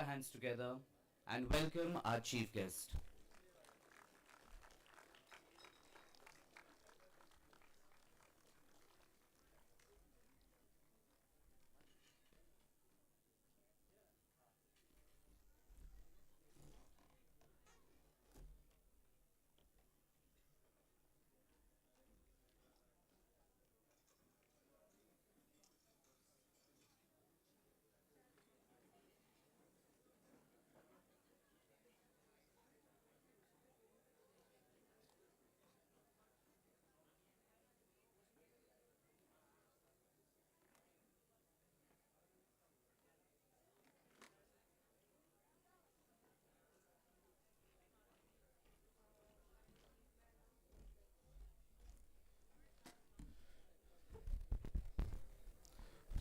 your hands together and welcome our chief guest.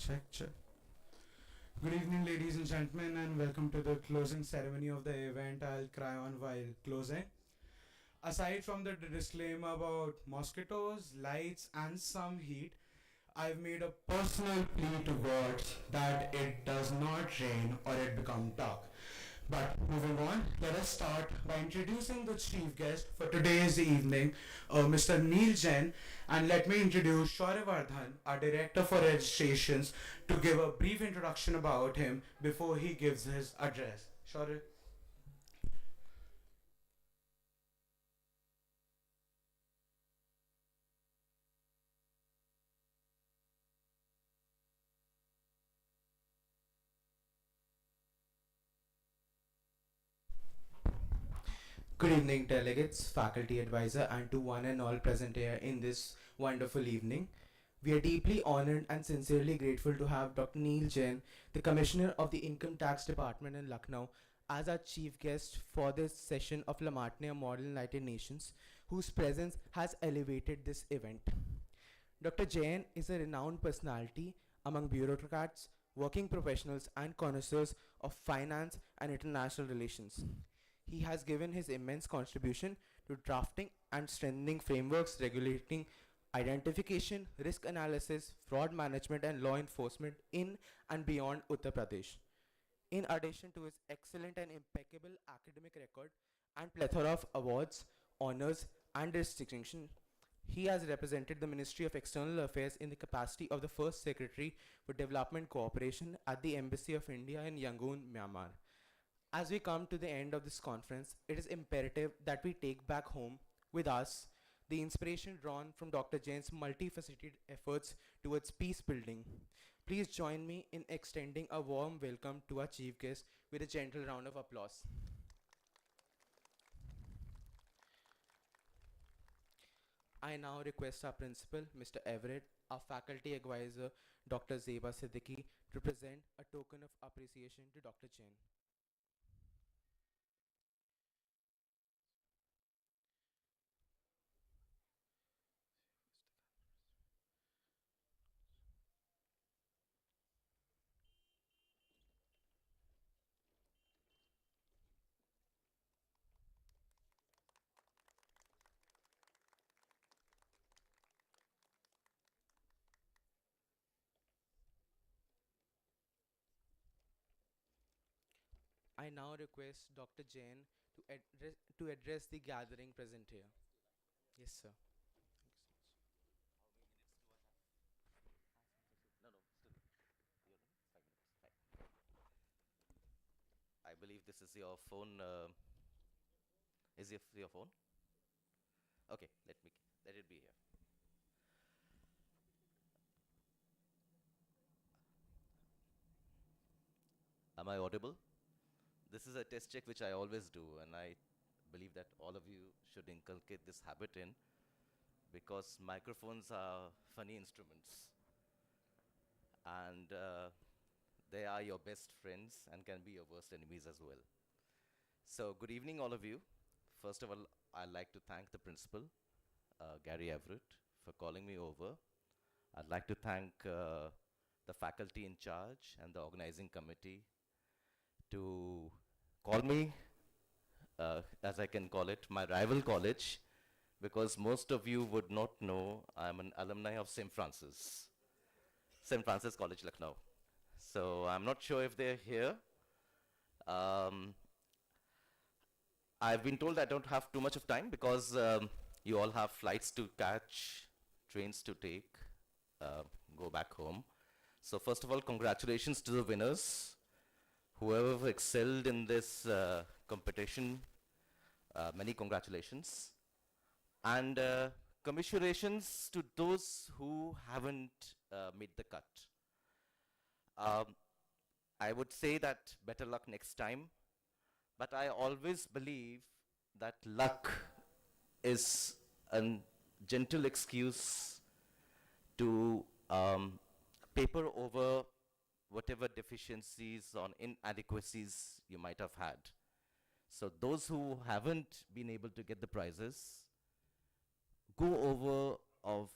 Check, check. Good evening, ladies and gentlemen, and welcome to the closing ceremony of the event. I'll cry on while closing. Aside from the disclaimer about mosquitoes, lights, and some heat, I've made a personal plea to God that it does not rain or it become dark. But moving on, let us start by introducing the chief guest for today's evening, Mr. Neil Jain, and let me introduce Shaurya our Director for Registrations, to give a brief introduction about him before he gives his address. Shaurya. Good evening, delegates, faculty advisor, and to one and all present here in this wonderful evening. We are deeply honored and sincerely grateful to have Dr. Neil Jain, the Commissioner of the Income Tax Department in Lucknow, as our chief guest for this session of La Martiniere Model United Nations, whose presence has elevated this event. Dr. Jain is a renowned personality among bureaucrats, working professionals, and connoisseurs of finance and international relations. He has given his immense contribution to drafting and strengthening frameworks regulating identification, risk analysis, fraud management, and law enforcement in and beyond Uttar Pradesh. In addition to his excellent and impeccable academic record and plethora of awards, honors, and distinction, he has represented the Ministry of External Affairs in the capacity of the first Secretary for Development Cooperation at the Embassy of India in Yangon, Myanmar. As we come to the end of this conference, it is imperative that we take back home with us the inspiration drawn from Dr. Jain's multifaceted efforts towards peace building. Please join me in extending a warm welcome to our chief guest with a gentle round of applause. I now request our principal, Mr. Everett, our faculty advisor, Dr. Zeba Siddiqui, to present a token of appreciation to Dr. Jain. I now request Dr. Jain to address the gathering present here. Yes, sir. No, no, still. You're 5 minutes. Fine. I believe this is your phone. Is your phone? Okay, let it be here. Am I audible? This is a test check which I always do, and I believe that all of you should inculcate this habit in because microphones are funny instruments, and they are your best friends and can be your worst enemies as well. So, good evening, all of you. First of all, I'd like to thank the principal, Gary Everett, for calling me over. I'd like to thank the faculty in charge and the organizing committee to call me, as I can call it, my rival college, because most of you would not know I'm an alumni of St. Francis College, Lucknow. So I'm not sure if they're here, Um, I've been told I don't have too much of time because you all have flights to catch, trains to take, uh, go back home. So first of all, congratulations to the winners. Whoever excelled in this competition, many congratulations. And commiserations to those who haven't made the cut. Um, I would say that better luck next time, but I always believe that luck is a gentle excuse to paper over whatever deficiencies or inadequacies you might have had. So those who haven't been able to get the prizes, go over of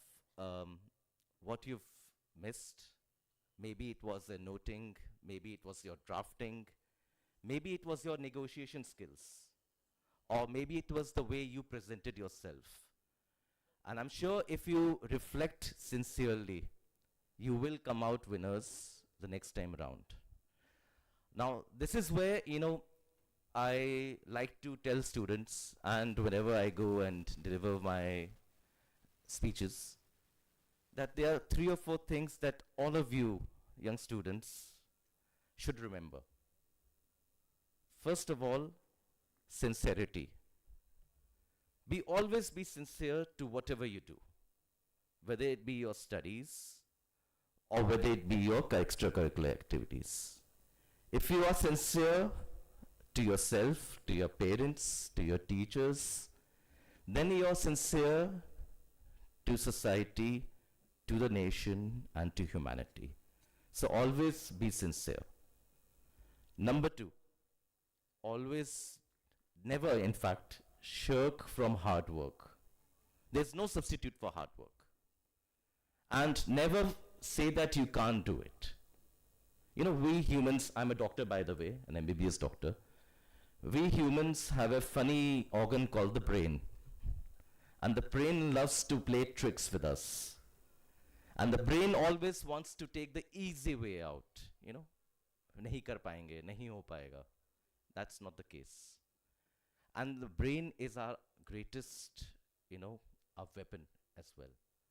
what you've missed. Maybe it was a noting, maybe it was your drafting, maybe it was your negotiation skills, or maybe it was the way you presented yourself. And I'm sure if you reflect sincerely, you will come out winners the next time around. Now, this is where, I like to tell students, and whenever I go and deliver my speeches, that there are 3 or 4 things that all of you, young students, should remember. First of all, sincerity. Always be sincere to whatever you do, whether it be your studies or whether it be your extracurricular activities. If you are sincere to yourself, to your parents, to your teachers, then you are sincere to society, to the nation, and to humanity. So always be sincere. Number 2, always, never in fact, shirk from hard work. There's no substitute for hard work. And never say that you can't do it. We humans, I'm a doctor by the way, an MBBS doctor. We humans have a funny organ called the brain. And the brain loves to play tricks with us. And the brain always wants to take the easy way out, Nahi kar payenge, nahi ho payega. That's not the case. And the brain is our greatest, our weapon as well.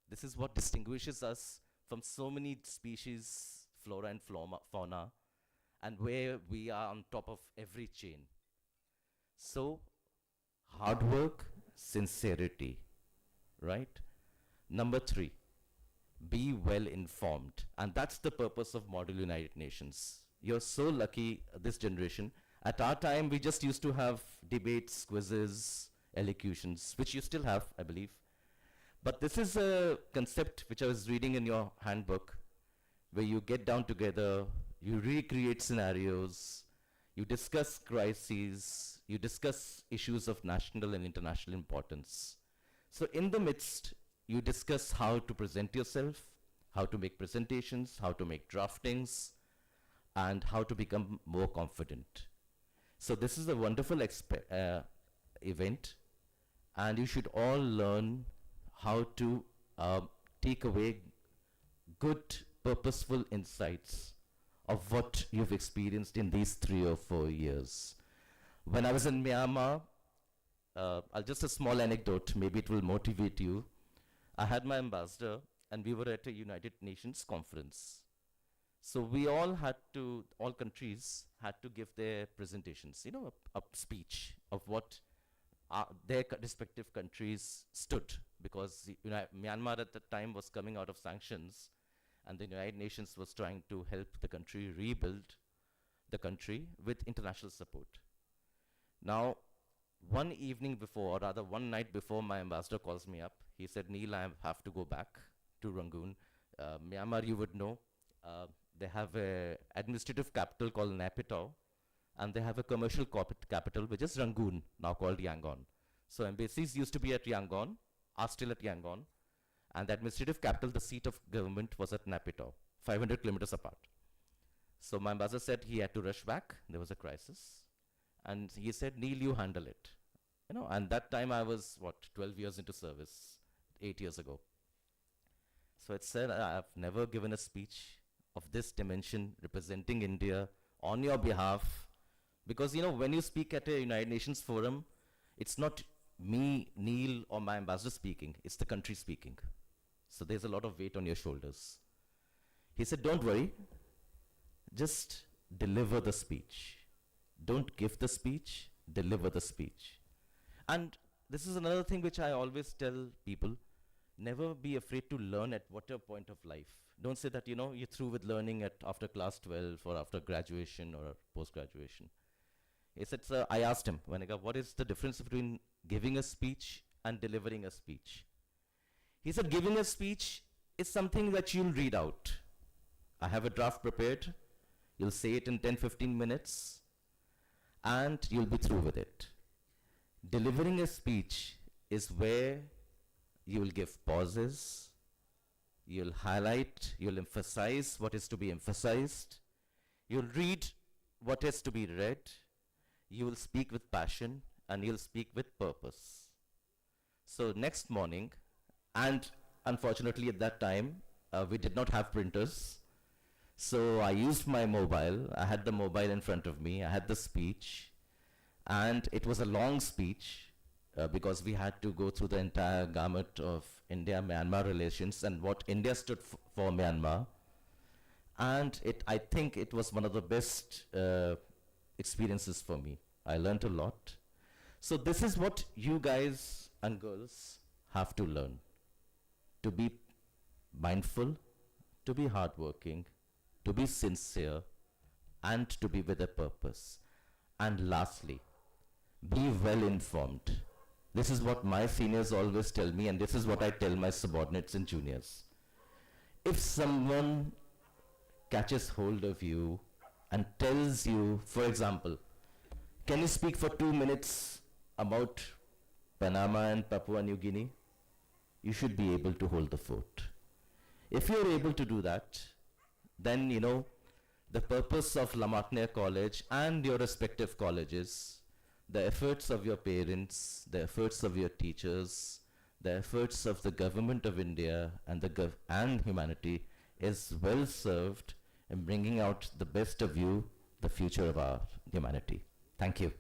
This is what distinguishes us from so many species, flora and fauna, and where we are on top of every chain. So, hard work, sincerity, right? Number 3, be well informed. And that's the purpose of Model United Nations. You're so lucky, this generation. At our time, we just used to have debates, quizzes, elocutions, which you still have, I believe. But this is a concept which I was reading in your handbook, where you get down together, you recreate scenarios, you discuss crises, you discuss issues of national and international importance. So in the midst, you discuss how to present yourself, how to make presentations, how to make draftings, and how to become more confident. So this is a wonderful event, and you should all learn how to take away good, purposeful insights of what you've experienced in these 3 or 4 years. When I was in Myanmar, just a small anecdote, maybe it will motivate you. I had my ambassador, and we were at a United Nations conference. So we all countries had to give their presentations, a speech of what their respective countries stood, because Myanmar at the time was coming out of sanctions, and the United Nations was trying to help the country rebuild the country with international support. Now, one evening before, or rather one night before, my ambassador calls me up. He said, Neil, I have to go back to Rangoon. Myanmar, you would know, they have an administrative capital called Naypyidaw, and they have a commercial corporate capital, which is Rangoon, now called Yangon. So embassies used to be at Yangon, are still at Yangon, and the administrative capital, the seat of government, was at Naypyidaw, 500 kilometers apart. So my ambassador said he had to rush back. There was a crisis. And he said, Neil, you handle it. And that time I was, 12 years into service, 8 years ago. So it said, I've never given a speech of this dimension representing India on your behalf Because, when you speak at a United Nations forum, it's not me, Neil, or my ambassador speaking, it's the country speaking. So there's a lot of weight on your shoulders. He said, don't worry, just deliver the speech. Don't give the speech, deliver the speech. And this is another thing which I always tell people, never be afraid to learn at whatever point of life. Don't say that, you're through with learning after class 12 or after graduation or post-graduation. He said, sir, I asked him, what is the difference between giving a speech and delivering a speech? He said, giving a speech is something that you'll read out. I have a draft prepared. You'll say it in 10-15 minutes, and you'll be through with it. Delivering a speech is where you will give pauses, you'll highlight, you'll emphasize what is to be emphasized, you'll read what is to be read, you will speak with passion, and you'll speak with purpose. So next morning, and unfortunately at that time, we did not have printers, so I used my mobile. I had the mobile in front of me, I had the speech, and it was a long speech, because we had to go through the entire gamut of India-Myanmar relations and what India stood for Myanmar. And I think it was one of the best experiences for me. I learned a lot. So this is what you guys and girls have to learn. To be mindful, to be hardworking, to be sincere, and to be with a purpose. And lastly, be well informed. This is what my seniors always tell me, and this is what I tell my subordinates and juniors. If someone catches hold of you and tells you, for example, can you speak for 2 minutes about Panama and Papua New Guinea? You should be able to hold the fort. If you're able to do that, then the purpose of La Martiniere College and your respective colleges, the efforts of your parents, the efforts of your teachers, the efforts of the government of India and humanity is well served in bringing out the best of you, the future of our humanity. Thank you.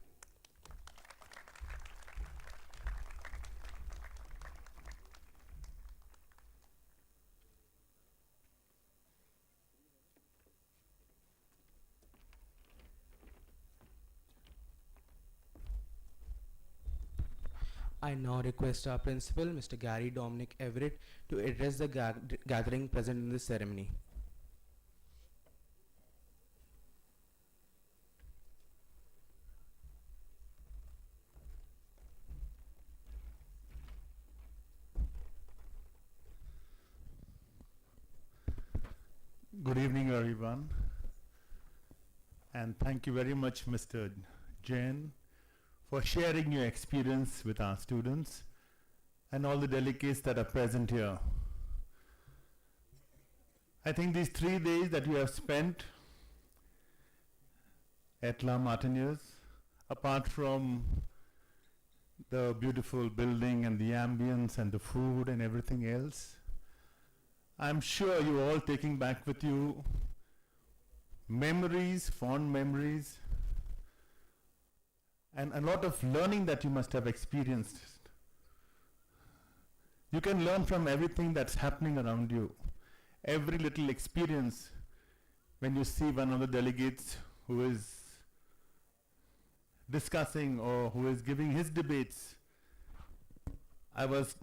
I now request our principal, Mr. Gary Dominic Everett, to address the gathering present in this ceremony. Good evening, everyone. And thank you very much, Mr. Jain, for sharing your experience with our students and all the delegates that are present here. I think these 3 days that you have spent at La Martiniere, apart from the beautiful building and the ambience and the food and everything else, I'm sure you're all taking back with you memories, fond memories, and a lot of learning that you must have experienced. You can learn from everything that's happening around you. Every little experience, when you see one of the delegates who is discussing or who is giving his debates. I was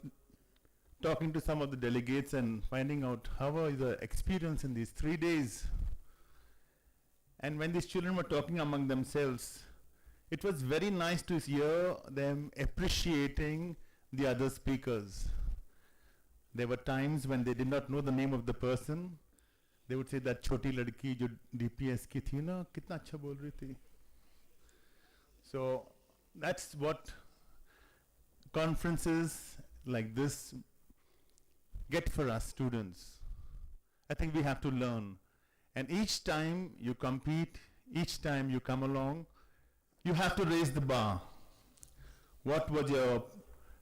talking to some of the delegates and finding out how was the experience in these 3 days. And when these children were talking among themselves, it was very nice to hear them appreciating the other speakers. There were times when they did not know the name of the person. They would say that choti ladki jo DPS ki thi na, kitna acha bol rahi thi. So that's what conferences like this get for us students. I think we have to learn. And each time you compete, each time you come along, you have to raise the bar. What was your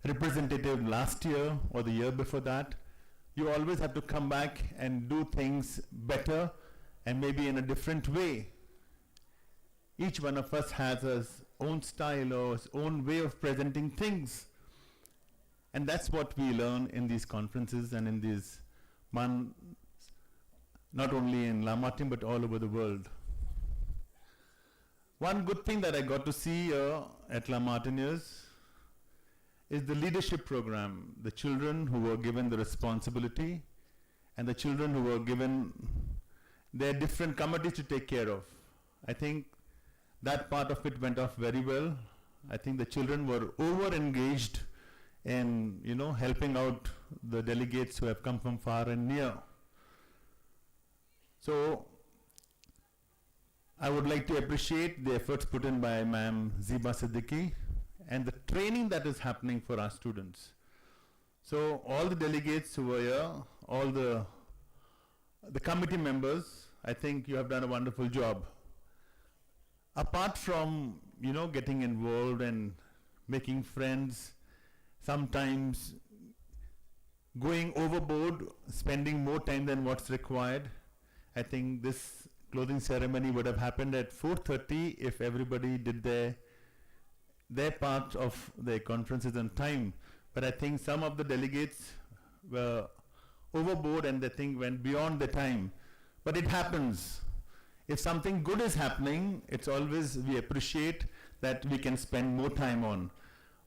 representative last year or the year before that? You always have to come back and do things better and maybe in a different way. Each one of us has his own style or his own way of presenting things. And that's what we learn in these conferences and in these not only in La Martiniere but all over the world. One good thing that I got to see at La Martiniere is the leadership program. The children who were given the responsibility and the children who were given their different committees to take care of. I think that part of it went off very well. I think the children were over-engaged in, helping out the delegates who have come from far and near. So, I would like to appreciate the efforts put in by Ma'am Ziba Siddiqui and the training that is happening for our students. So, all the delegates who were here, all the committee members, I think you have done a wonderful job. Apart from, getting involved and making friends, sometimes going overboard, spending more time than what's required. I think this closing ceremony would have happened at 4:30 if everybody did their part of their conferences on time. But I think some of the delegates were overboard and the thing went beyond the time. But it happens. If something good is happening, it's always we appreciate that we can spend more time on.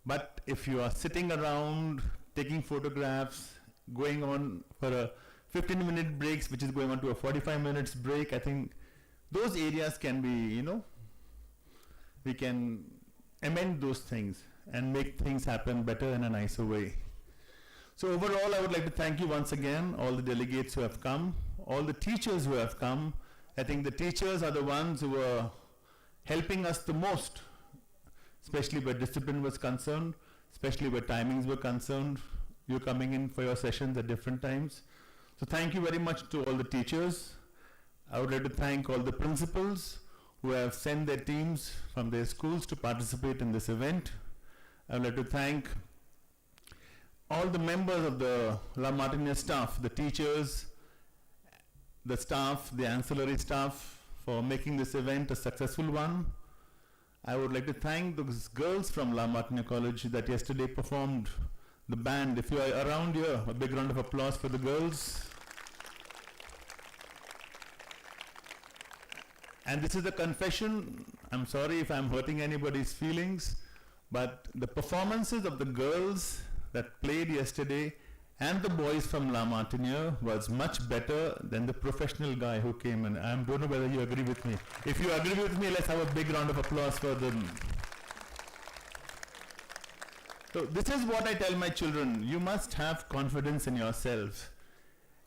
But if you are sitting around, taking photographs, going on for a 15-minute breaks, which is going on to a 45 minutes break, I think those areas can be, we can amend those things and make things happen better in a nicer way. So overall, I would like to thank you once again, all the delegates who have come, all the teachers who have come. I think the teachers are the ones who are helping us the most, especially where discipline was concerned, especially where timings were concerned. You're coming in for your sessions at different times. So thank you very much to all the teachers. I would like to thank all the principals who have sent their teams from their schools to participate in this event. I would like to thank all the members of the La Martiniere staff, the teachers, the staff, the ancillary staff, for making this event a successful one. I would like to thank those girls from La Martiniere College that yesterday performed the band. If you are around here, a big round of applause for the girls. And this is a confession. I'm sorry if I'm hurting anybody's feelings, but the performances of the girls that played yesterday and the boys from La Martiniere was much better than the professional guy who came in. I don't know whether you agree with me. If you agree with me, let's have a big round of applause for them. So this is what I tell my children. You must have confidence in yourself.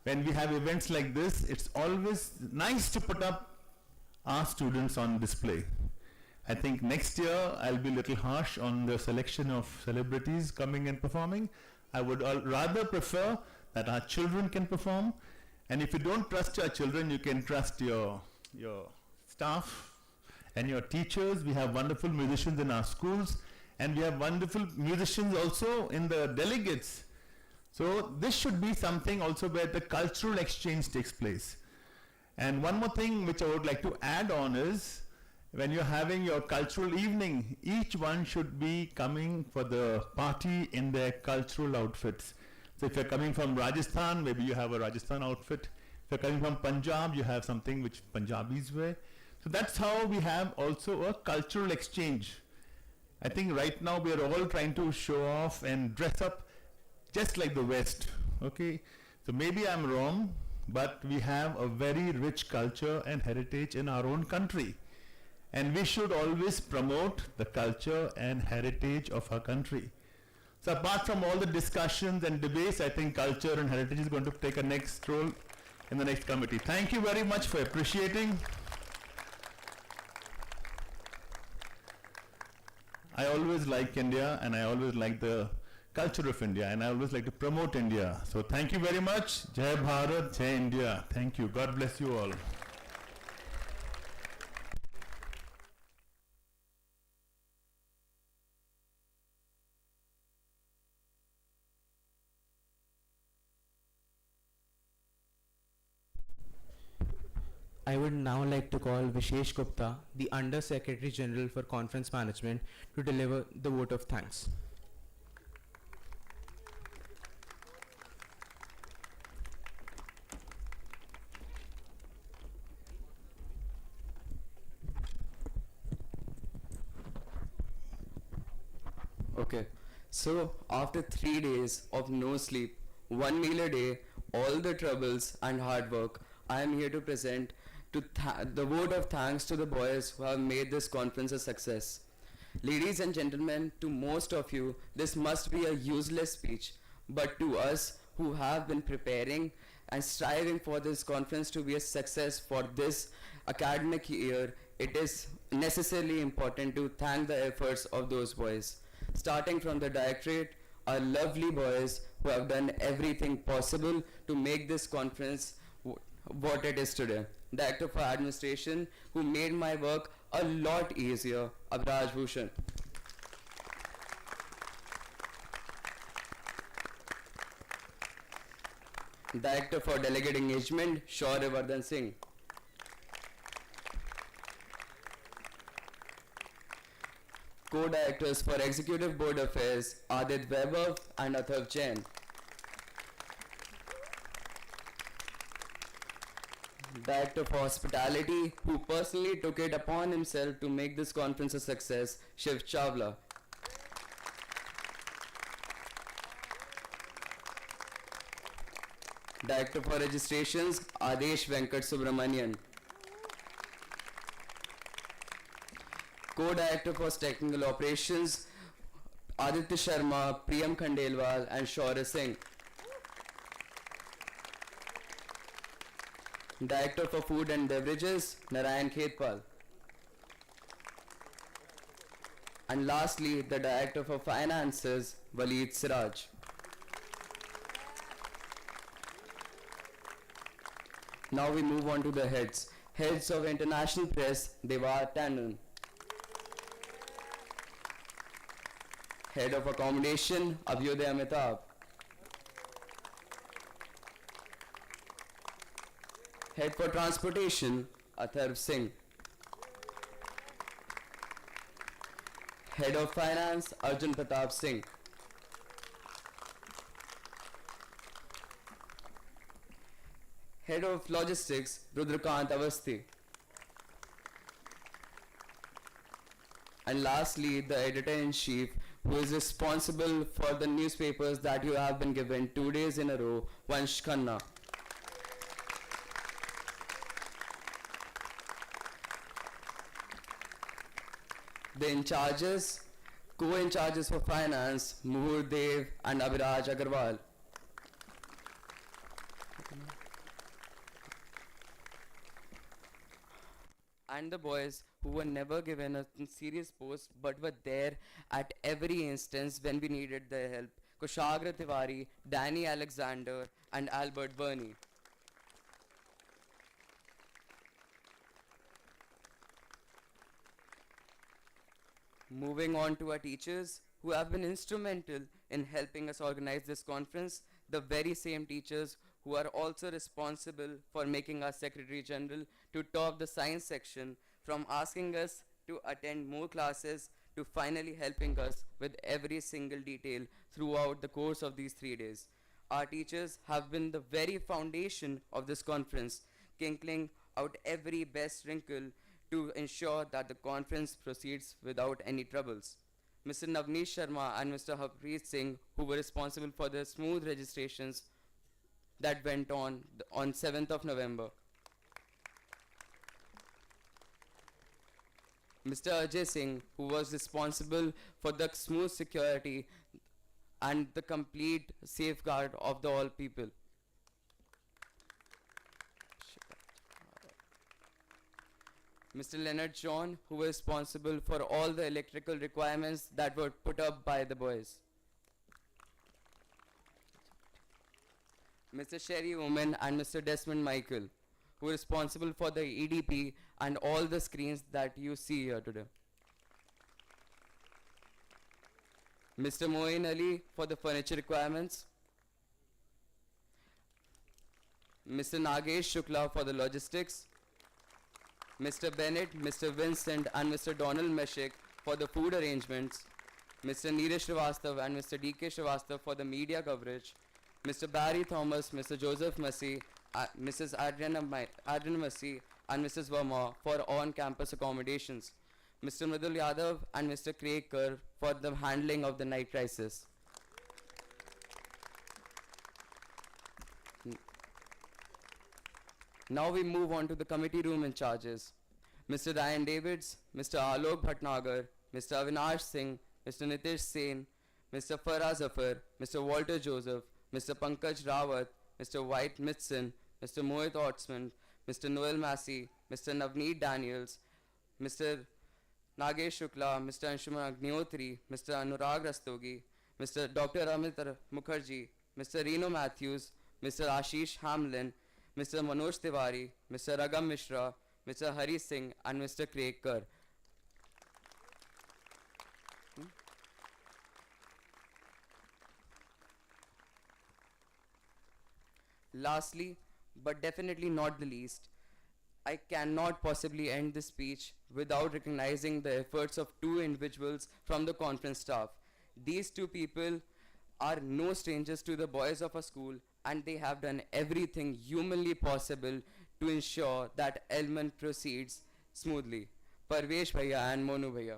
When we have events like this, it's always nice to put up our students on display. I think next year I'll be a little harsh on the selection of celebrities coming and performing. I would rather prefer that our children can perform, and if you don't trust your children, you can trust your staff and your teachers. We have wonderful musicians in our schools, and we have wonderful musicians also in the delegates. So this should be something also where the cultural exchange takes place. And one more thing which I would like to add on is, when you're having your cultural evening, each one should be coming for the party in their cultural outfits. So if you're coming from Rajasthan, maybe you have a Rajasthan outfit. If you're coming from Punjab, you have something which Punjabis wear. So that's how we have also a cultural exchange. I think right now we are all trying to show off and dress up just like the West. Okay? So maybe I'm wrong, but we have a very rich culture and heritage in our own country. And we should always promote the culture and heritage of our country. So apart from all the discussions and debates, I think culture and heritage is going to take a next role in the next committee. Thank you very much for appreciating. I always like India, and I always like the culture of India, and I always like to promote India. So thank you very much. Jai Bharat, Jai India. Thank you. God bless you all. I would now like to call Vishesh Gupta, the Under Secretary General for Conference Management, to deliver the vote of thanks. Okay, so after 3 days of no sleep, one meal a day, all the troubles and hard work, I am here to present the vote of thanks to the boys who have made this conference a success. Ladies and gentlemen, to most of you, this must be a useless speech, but to us who have been preparing and striving for this conference to be a success for this academic year, it is necessarily important to thank the efforts of those boys. Starting from the directorate, our lovely boys who have done everything possible to make this conference what it is today. Director for Administration, who made my work a lot easier, Abraj Bhushan. Director for Delegate Engagement, Shaurya Singh. Co-directors for Executive Board Affairs, Adit Vaibhav and Athav Jain. Director for Hospitality, who personally took it upon himself to make this conference a success, Shiv Chawla. Director for Registrations, Adesh Venkat Subramanian. Co-director for Technical Operations, Aditya Sharma, Priyam Khandelwal and Shaurya Singh. Director for Food and Beverages, Narayan Khetpal. And lastly, the Director for Finances, Waleed Siraj. Now we move on to the heads. Heads of International Press, Devar Tandon. Head of Accommodation, Abhyuday Amitabh. Head for Transportation, Atharv Singh. Head of Finance, Arjun Pratap Singh. Head of Logistics, Rudrakant Avasthi. And lastly, the Editor-in-Chief, who is responsible for the newspapers that you have been given 2 days in a row, Vansh Khanna. The in-charges, co-in-charges for finance, Muhur Dev and Abhiraj Agarwal. And the boys who were never given a serious post but were there at every instance when we needed their help. Kushagra Tiwari, Danny Alexander and Albert Burney. Moving on to our teachers who have been instrumental in helping us organize this conference, the very same teachers who are also responsible for making our Secretary General to top the science section, from asking us to attend more classes to finally helping us with every single detail throughout the course of these 3 days. Our teachers have been the very foundation of this conference, kinkling out every best wrinkle to ensure that the conference proceeds without any troubles. Mr. Navneet Sharma and Mr. Harpreet Singh, who were responsible for the smooth registrations that went on 7th of November. Mr. Ajay Singh, who was responsible for the smooth security and the complete safeguard of the all people. Mr. Leonard John, who was responsible for all the electrical requirements that were put up by the boys. Mr. Sherry Woman and Mr. Desmond Michael, who are responsible for the EDP and all the screens that you see here today. Mr. Moin Ali for the furniture requirements. Mr. Nagesh Shukla for the logistics. Mr. Bennett, Mr. Vincent, and Mr. Donald Meshik for the food arrangements, Mr. Neeraj Srivastav and Mr. D.K. Srivastav for the media coverage, Mr. Barry Thomas, Mr. Joseph Massey, Mrs. Adriana Massey, and Mrs. Verma for on-campus accommodations, Mr. Mridul Yadav and Mr. Craig Kerr for the handling of the night crisis. Now we move on to the committee room in charges. Mr. Ryan Davids, Mr. Alok Bhatnagar, Mr. Avinash Singh, Mr. Nitish Sen, Mr. Farah Zafar, Mr. Walter Joseph, Mr. Pankaj Rawat, Mr. White Mitson, Mr. Mohit Otsman, Mr. Noel Massey, Mr. Navneet Daniels, Mr. Nagesh Shukla, Mr. Anshuman Agnihotri, Mr. Anurag Rastogi, Mr. Dr. Amit Mukherjee, Mr. Reno Matthews, Mr. Ashish Hamlin, Mr. Manoj Tiwari, Mr. Ragam Mishra, Mr. Hari Singh, and Mr. Craig Kerr. Lastly, but definitely not the least, I cannot possibly end this speech without recognizing the efforts of two individuals from the conference staff. These two people are no strangers to the boys of our school, and they have done everything humanly possible to ensure that Elman proceeds smoothly. Parvesh Bhaiya and Monu Bhaiya.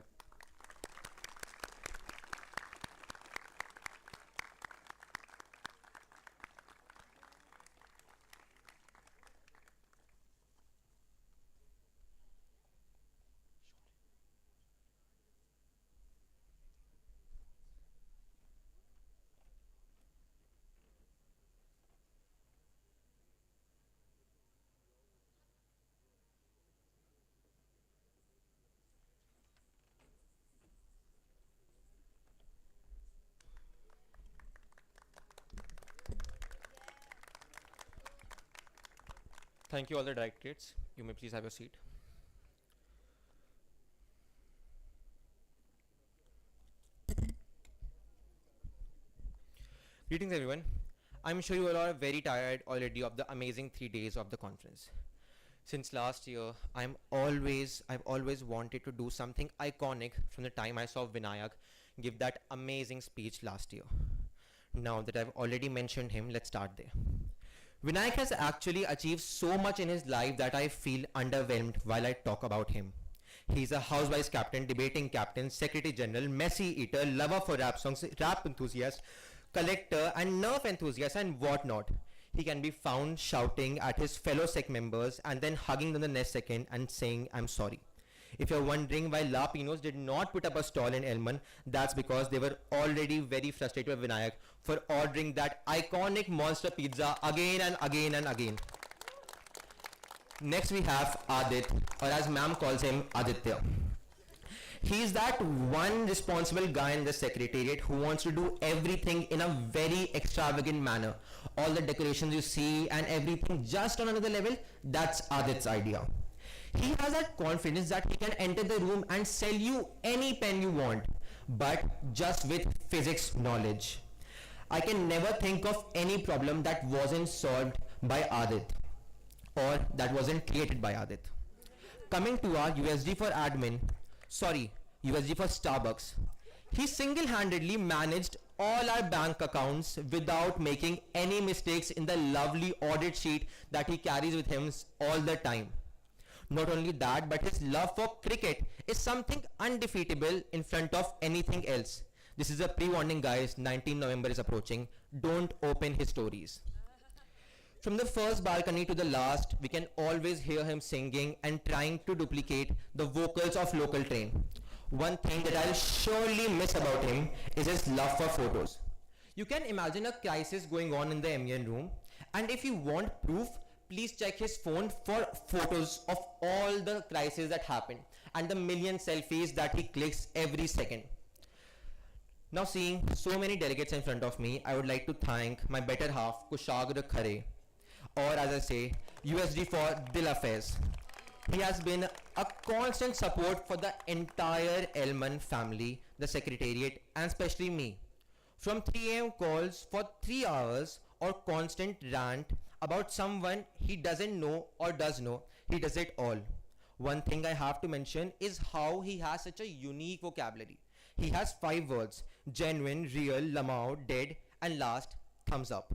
Thank you all the directorates. You may please have your seat. Greetings everyone. I'm sure you all are very tired already of the amazing 3 days of the conference. Since last year, I've always wanted to do something iconic from the time I saw Vinayak give that amazing speech last year. Now that I've already mentioned him, let's start there. Vinayak has actually achieved so much in his life that I feel underwhelmed while I talk about him. He's a housewives captain, debating captain, secretary general, messy eater, lover for rap songs, rap enthusiast, collector and nerf enthusiast and whatnot. He can be found shouting at his fellow sec members and then hugging them the next second and saying, "I'm sorry." If you're wondering why La Pinos did not put up a stall in Elman, that's because they were already very frustrated with Vinayak for ordering that iconic monster pizza again and again and again. Next we have Adit, or as ma'am calls him, Aditya. He's that one responsible guy in the secretariat who wants to do everything in a very extravagant manner. All the decorations you see and everything just on another level, that's Adit's idea. He has that confidence that he can enter the room and sell you any pen you want, but just with physics knowledge. I can never think of any problem that wasn't solved by Adit or that wasn't created by Adit. Coming to our USD for Starbucks. He single-handedly managed all our bank accounts without making any mistakes in the lovely audit sheet that he carries with him all the time. Not only that, but his love for cricket is something undefeatable in front of anything else. This is a pre-warning, guys. 19 November is approaching. Don't open his stories. From the first balcony to the last, we can always hear him singing and trying to duplicate the vocals of Local Train. One thing that I'll surely miss about him is his love for photos. You can imagine a crisis going on in the MEN room, and if you want proof, please check his phone for photos of all the crises that happen and the million selfies that he clicks every second. Now, seeing so many delegates in front of me, I would like to thank my better half, Kushagra Khare, or as I say, USD for Dil Affairs. He has been a constant support for the entire Elman family, the secretariat, and especially me. From 3 AM calls for 3 hours or constant rant about someone he doesn't know or does know, he does it all. One thing I have to mention is how he has such a unique vocabulary. He has 5 words: genuine, real, lamau, dead, and last, thumbs up.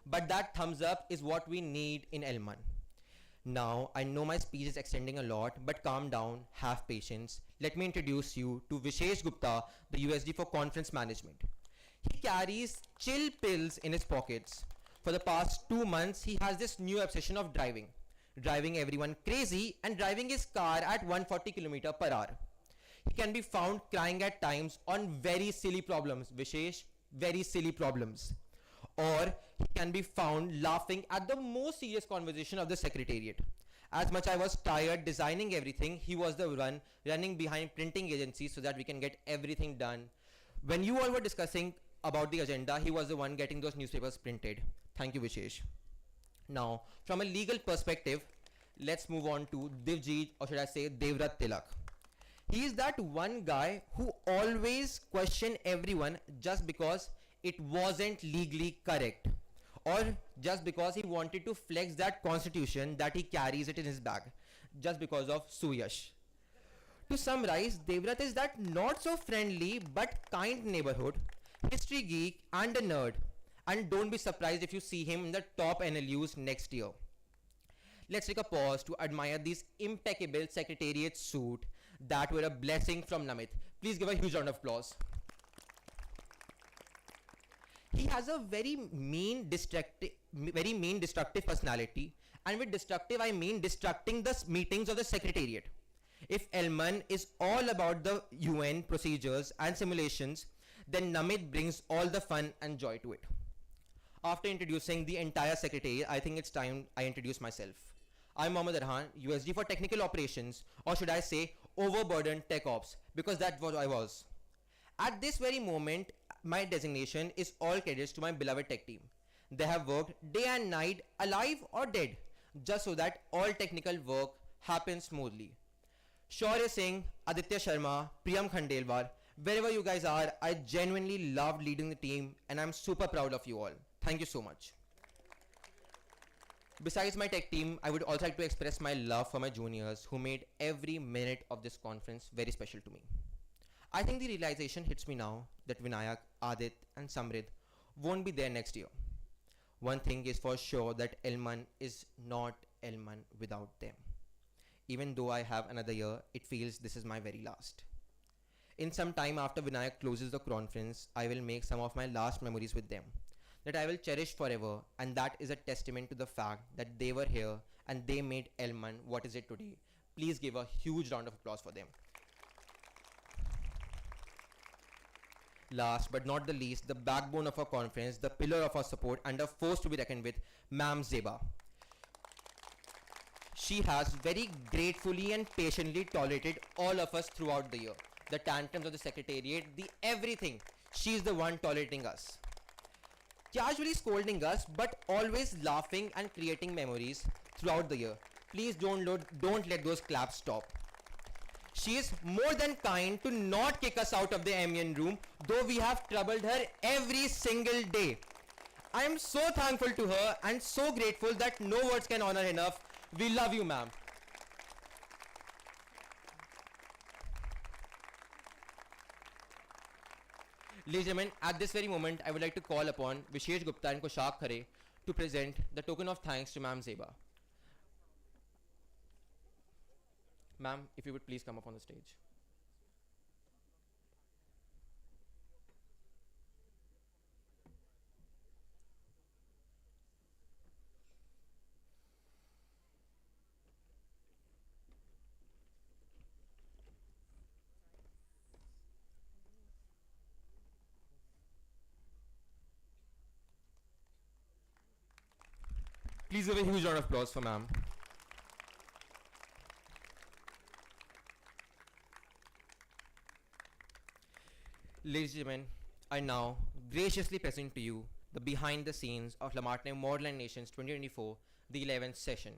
But that thumbs up is what we need in Elman. Now, I know my speech is extending a lot, but calm down, have patience. Let me introduce you to Vishesh Gupta, the USD for Conference Management. He carries chill pills in his pockets. For the past 2 months, he has this new obsession of driving everyone crazy and driving his car at 140 km per hour. He can be found crying at times on very silly problems, Vishesh, very silly problems. Or he can be found laughing at the most serious conversation of the Secretariat. As much I was tired designing everything, he was the one running behind printing agencies so that we can get everything done. When you all were discussing about the agenda, he was the one getting those newspapers printed. Thank you, Vishesh. Now, from a legal perspective, let's move on to Divjit, or should I say Devrat Tilak. He is that one guy who always question everyone just because it wasn't legally correct, or just because he wanted to flex that constitution that he carries it in his bag, just because of Suyash. To summarize, Devrat is that not so friendly but kind neighborhood, history geek and a nerd. And don't be surprised if you see him in the top NLUs next year. Let's take a pause to admire these impeccable Secretariat suit that were a blessing from Namit. Please give a huge round of applause. He has a very mean, destructive personality, and with destructive I mean destructing the meetings of the Secretariat. If Elman is all about the UN procedures and simulations, then Namit brings all the fun and joy to it. After introducing the entire Secretariat, I think it's time I introduce myself. I'm Mohammad Arhan, USD for Technical Operations, or should I say overburdened Tech Ops, because that's what I was. At this very moment, my designation is all credits to my beloved tech team. They have worked day and night, alive or dead, just so that all technical work happens smoothly. Shaurya Singh, Aditya Sharma, Priyam Khandelwar, wherever you guys are, I genuinely loved leading the team and I'm super proud of you all. Thank you so much. Besides my tech team, I would also like to express my love for my juniors who made every minute of this conference very special to me. I think the realization hits me now that Vinayak, Adit and Samrid won't be there next year. One thing is for sure, that Elman is not Elman without them. Even though I have another year, it feels this is my very last. In some time after Vinayak closes the conference, I will make some of my last memories with them that I will cherish forever, and that is a testament to the fact that they were here and they made Elman what is it today. Please give a huge round of applause for them. Last but not the least, the backbone of our conference, the pillar of our support, and a force to be reckoned with, Ma'am Zeba. She has very gratefully and patiently tolerated all of us throughout the year. The tantrums of the Secretariat, the everything. She's the one tolerating us. Casually scolding us, but always laughing and creating memories throughout the year. Please don't let those claps stop. She is more than kind to not kick us out of the MEN room, though we have troubled her every single day. I am so thankful to her and so grateful that no words can honor enough. We love you, ma'am. Ladies and gentlemen, at this very moment, I would like to call upon Vishesh Gupta and Kushak Khare to present the token of thanks to Ma'am Zeba. Ma'am, if you would please come up on the stage. Please give a huge round of applause for ma'am. Ladies and gentlemen, I now graciously present to you the behind the scenes of La Martiniere Model Nations 2024, the 11th session.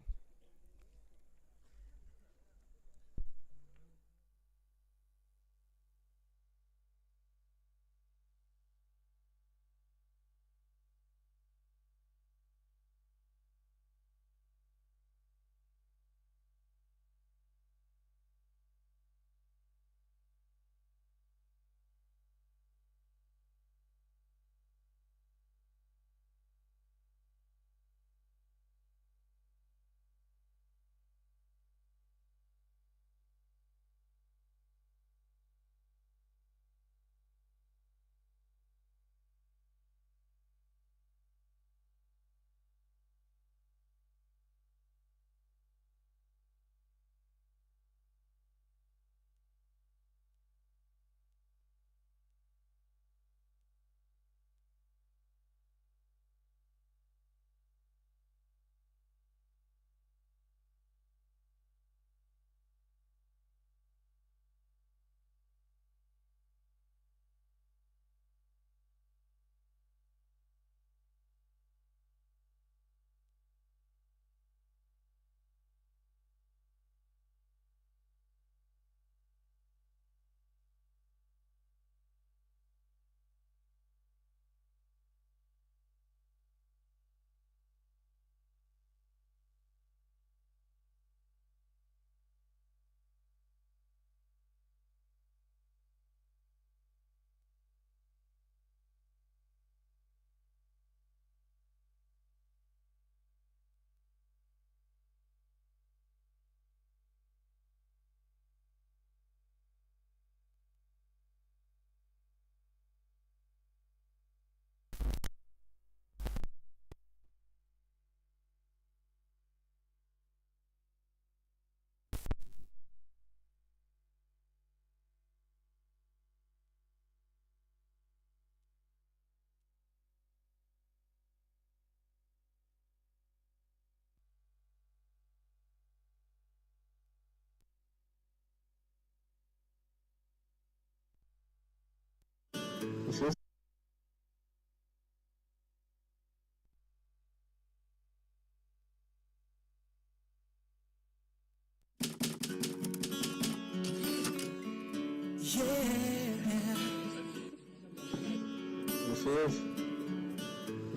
You are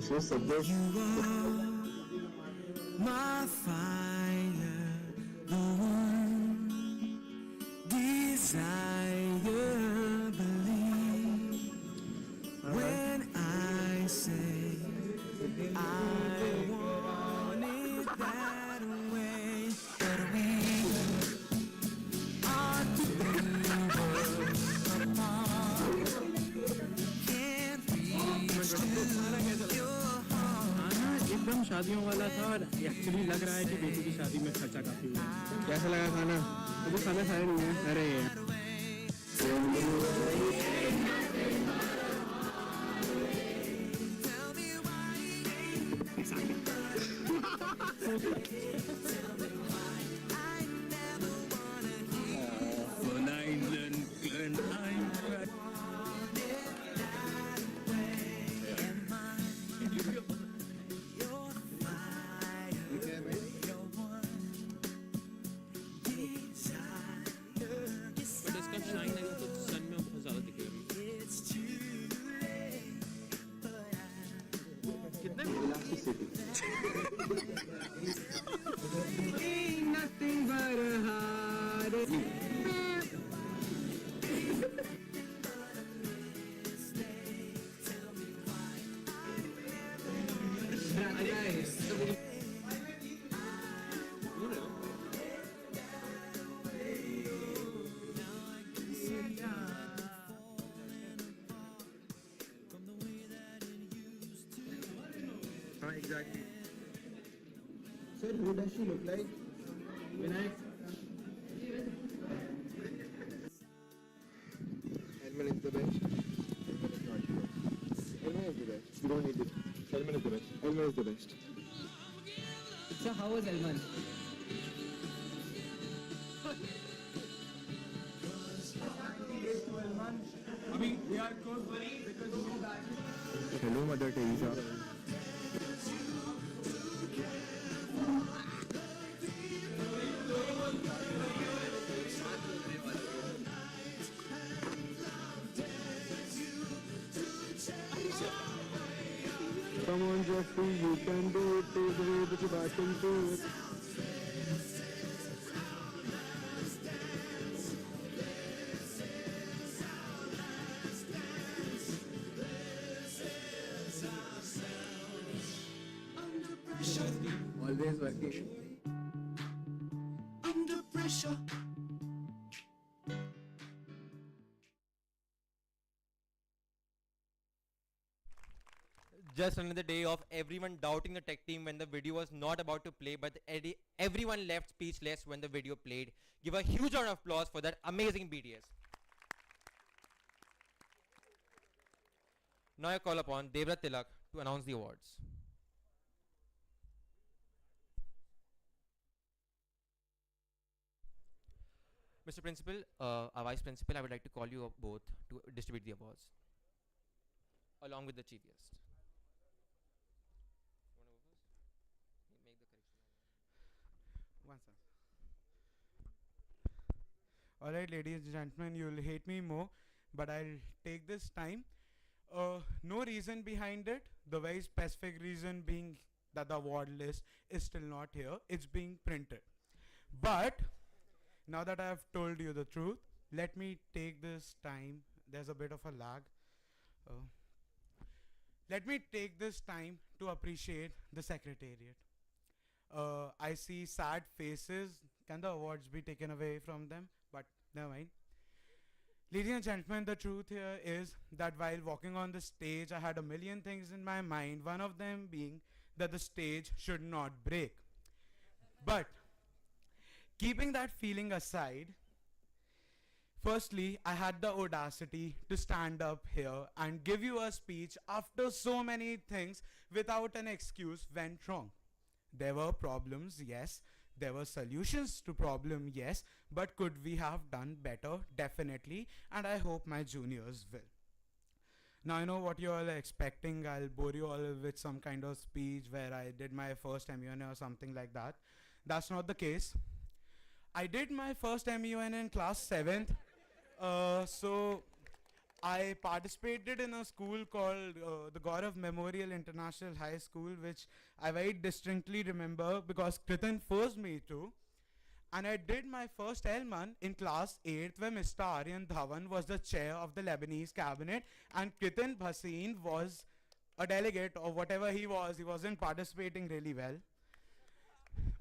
my fire, the one desire, believe when I say I want it that way. But we are two worlds apart, can't reach to your heart. खाना एकदम शादियों वाला था और actually लग रहा है कि बेटी की शादी में खर्चा काफी हुआ। कैसा लगा खाना? मुझे खाना खाया नहीं है। अरे बट इसका शाइन है तो सन में बहुत ज़्यादा दिखेगा। कितने nothing but a heart. Exactly. Sir, who does she look like? Vinayak. Helmet is the best. Helmet is the best. You don't need it. Helmet is the best. Helmet is the best. So how was Elman? Hello, Mother Teresa. Come on, Jeffrey, you can do it. There's a way that you back into it. Always working. Under pressure. Just another day of everyone doubting the tech team when the video was not about to play, but everyone left speechless when the video played. Give a huge round of applause for that amazing BTS. Now I call upon Devrat Tilak to announce the awards. Mr. Principal, our Vice Principal, I would like to call you up both to distribute the awards, along with the Chief Guest. Make the correction. One second. Alright, ladies and gentlemen, you'll hate me more, but I'll take this time. No reason behind it, the very specific reason being that the award list is still not here. It's being printed. But now that I have told you the truth, let me take this time. There's a bit of a lag. Let me take this time to appreciate the Secretariat. I see sad faces. Can the awards be taken away from them? But never mind. Ladies and gentlemen, the truth here is that while walking on the stage, I had a million things in my mind, one of them being that the stage should not break. But keeping that feeling aside, firstly, I had the audacity to stand up here and give you a speech after so many things without an excuse went wrong. There were problems, yes. There were solutions to problem, yes. But could we have done better? Definitely. And I hope my juniors will. Now I know what you all are expecting. I'll bore you all with some kind of speech where I did my first MUN or something like that. That's not the case. I did my first MUN in class 7th. So I participated in a school called the Gaurav Memorial International High School, which I very distinctly remember because Kritan forced me to. And I did my first L-man in class 8th where Mr. Aryan Dhawan was the chair of the Lebanese cabinet and Kritan Bhasin was a delegate or whatever he wasn't participating really well.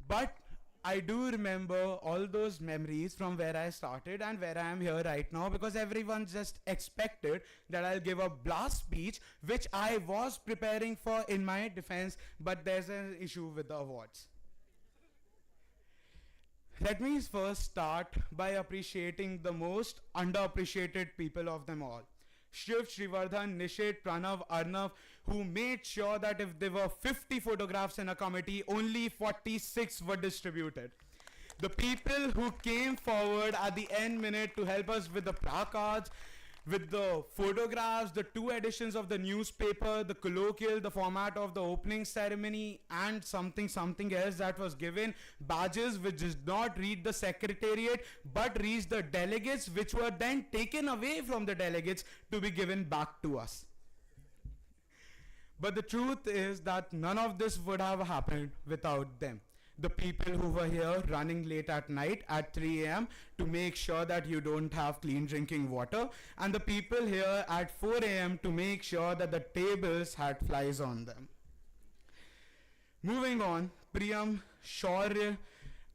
But I do remember all those memories from where I started and where I am here right now because everyone just expected that I'll give a blast speech, which I was preparing for in my defense, but there's an issue with the awards. Let me first start by appreciating the most underappreciated people of them all. Shiv, Shrivardhan, Nishit, Pranav, Arnav, who made sure that if there were 50 photographs in a committee, only 46 were distributed. The people who came forward at the end minute to help us with the placards, with the photographs, the 2 editions of the newspaper, the colloquial, the format of the opening ceremony, and something else that was given, badges which did not reach the Secretariat but reached the delegates, which were then taken away from the delegates to be given back to us. But the truth is that none of this would have happened without them. The people who were here running late at night at 3 a.m. to make sure that you don't have clean drinking water, and the people here at 4 a.m. to make sure that the tables had flies on them. Moving on, Priyam, Shaurya,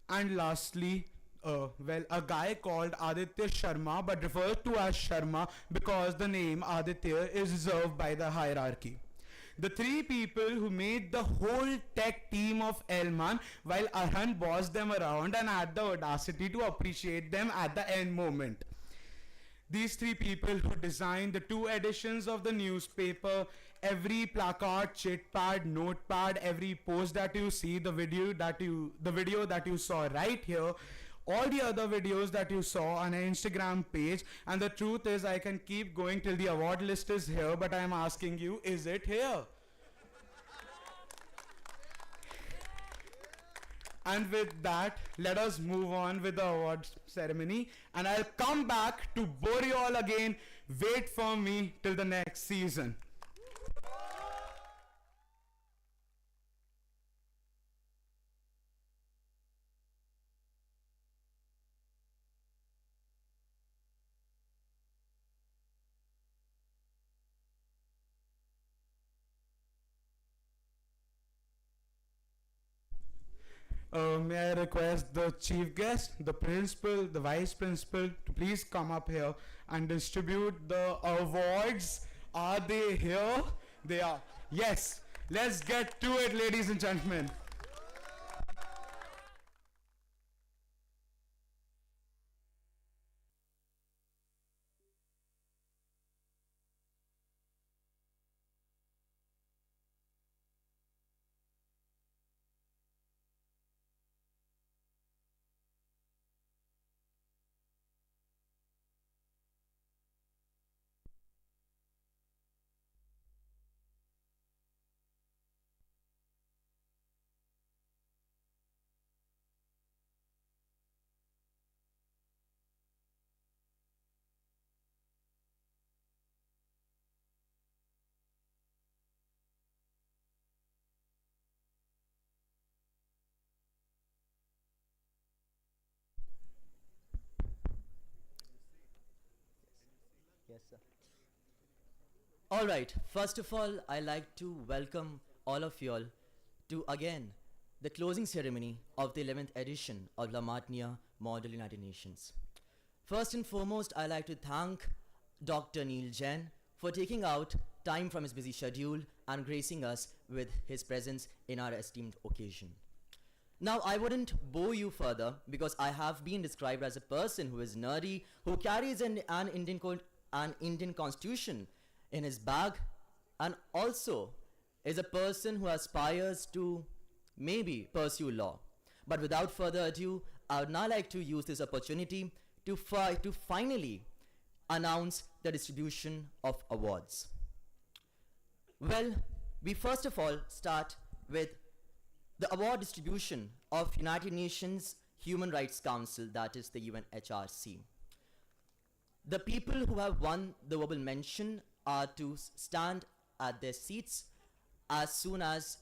and lastly, a guy called Aditya Sharma, but referred to as Sharma because the name Aditya is reserved by the hierarchy. The 3 people who made the whole tech team of Elman while Arhan bossed them around and had the audacity to appreciate them at the end moment. These 3 people who designed the 2 editions of the newspaper, every placard, chit pad, notepad, every post that you see, the video that you saw right here, all the other videos that you saw on our Instagram page, and the truth is I can keep going till the award list is here, but I am asking you, is it here? And with that, let us move on with the awards ceremony, and I'll come back to bore you all again. Wait for me till the next season. May I request the chief guest, the principal, the vice principal to please come up here and distribute the awards. Are they here? They are. Yes. Let's get to it, ladies and gentlemen. Yes, sir. All right. First of all, I like to welcome all of you all to again the closing ceremony of the 11th edition of La Martiniere Model United Nations. First and foremost, I like to thank Dr. Neil Jain for taking out time from his busy schedule and gracing us with his presence in our esteemed occasion. Now, I wouldn't bore you further because I have been described as a person who is nerdy, who carries an Indian constitution in his bag, and also is a person who aspires to maybe pursue law. But without further ado, I would now like to use this opportunity to finally announce the distribution of awards. Well, we first of all start with the award distribution of United Nations Human Rights Council, that is the UNHRC. The people who have won the verbal mention are to stand at their seats as soon as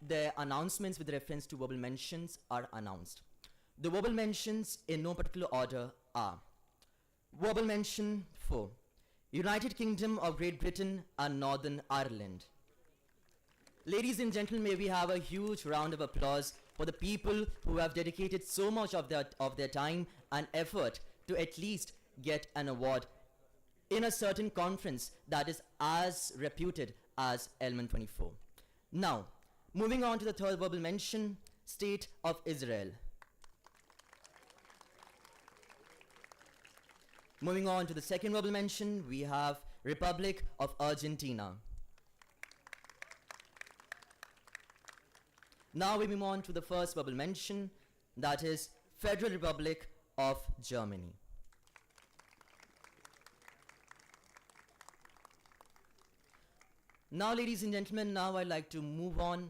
their announcements with reference to verbal mentions are announced. The verbal mentions in no particular order are: Verbal mention 4, United Kingdom of Great Britain and Northern Ireland. Ladies and gentlemen, may we have a huge round of applause for the people who have dedicated so much of their time and effort to at least get an award in a certain conference that is as reputed as Elman 24. Now, moving on to the third verbal mention, State of Israel. Moving on to the second verbal mention, we have Republic of Argentina. Now we move on to the first verbal mention, that is Federal Republic of Germany. Now, ladies and gentlemen, now I'd like to move on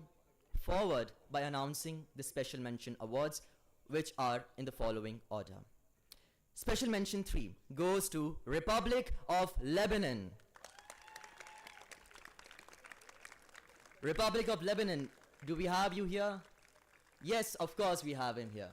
forward by announcing the Special Mention Awards, which are in the following order. Special Mention 3 goes to Republic of Lebanon. Republic of Lebanon, do we have you here? Yes, of course we have him here.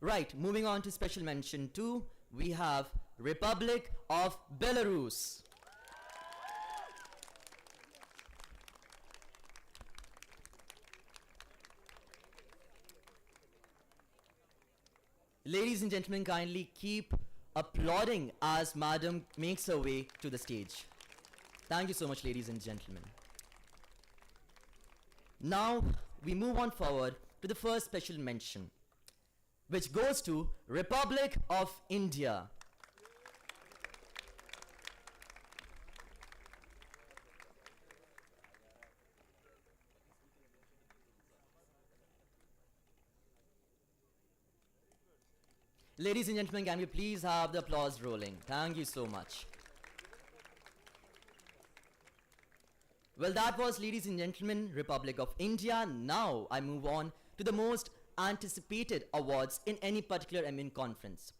Right, moving on to Special Mention 2, we have Republic of Belarus. Ladies and gentlemen, kindly keep applauding as Madam makes her way to the stage. Thank you so much, ladies and gentlemen. Now, we move on forward to the first special mention, which goes to Republic of India. Ladies and gentlemen, can we please have the applause rolling? Thank you so much. Well, that was, ladies and gentlemen, Republic of India. Now I move on to the most anticipated awards in any particular MN conference,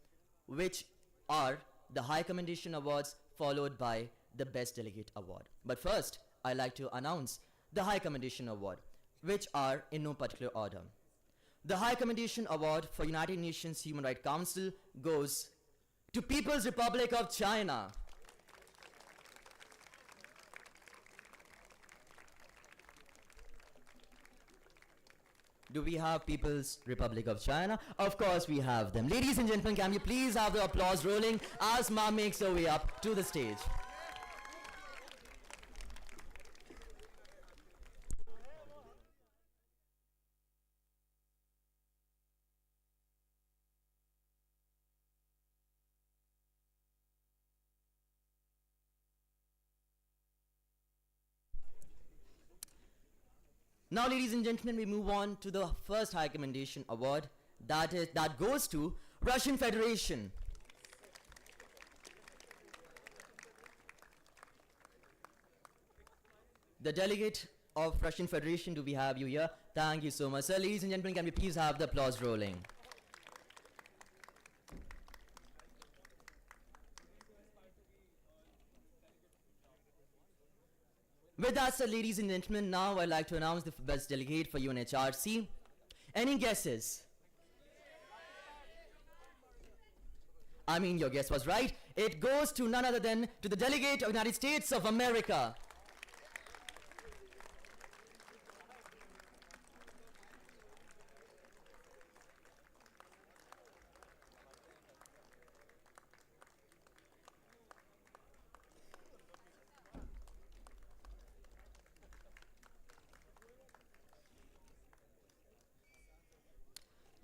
which are the High Commendation Awards followed by the Best Delegate Award. But first, I like to announce the High Commendation Award, which are in no particular order. The High Commendation Award for United Nations Human Rights Council goes to People's Republic of China. Do we have People's Republic of China? Of course we have them. Ladies and gentlemen, can you please have the applause rolling as Ma makes her way up to the stage. Now, ladies and gentlemen, we move on to the first High Commendation Award that goes to Russian Federation. The delegate of Russian Federation, do we have you here? Thank you so much, sir. Ladies and gentlemen, can we please have the applause rolling? With that said, ladies and gentlemen, now I'd like to announce the best delegate for UNHRC. Any guesses? I mean, your guess was right. It goes to none other than to the delegate of the United States of America.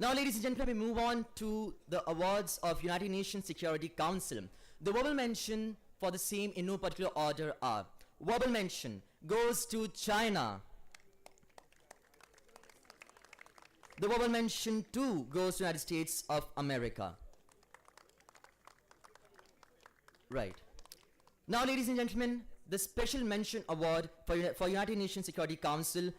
Now, ladies and gentlemen, we move on to the awards of United Nations Security Council. The verbal mention for the same in no particular order are: verbal mention goes to China. The verbal mention 2 goes to United States of America. Right. Now, ladies and gentlemen, the Special Mention Award for United Nations Security Council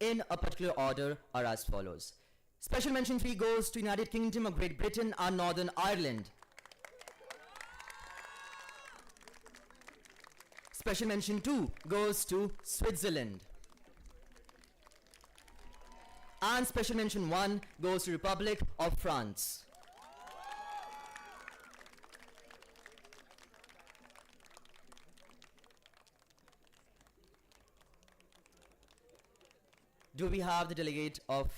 in a particular order are as follows. Special Mention 3 goes to United Kingdom of Great Britain and Northern Ireland. Special Mention 2 goes to Switzerland. And Special Mention 1 goes to Republic of France. Do we have the delegate of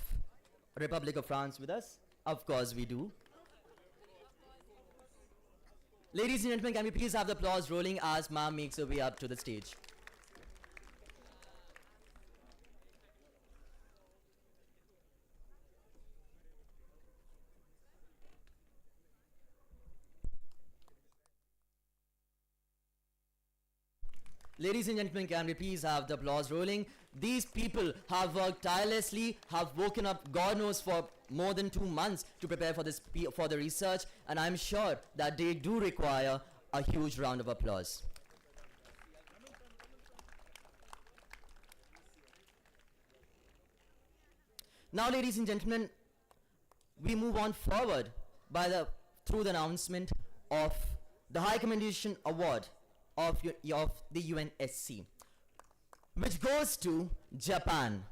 Republic of France with us? Of course we do. Ladies and gentlemen, can we please have the applause rolling as ma'am makes her way up to the stage? Ladies and gentlemen, can we please have the applause rolling? These people have worked tirelessly, have woken up God knows for more than 2 months to prepare for this for the research, and I'm sure that they do require a huge round of applause. Now, ladies and gentlemen, we move on forward through the announcement of the High Commendation Award of the UNSC, which goes to Japan.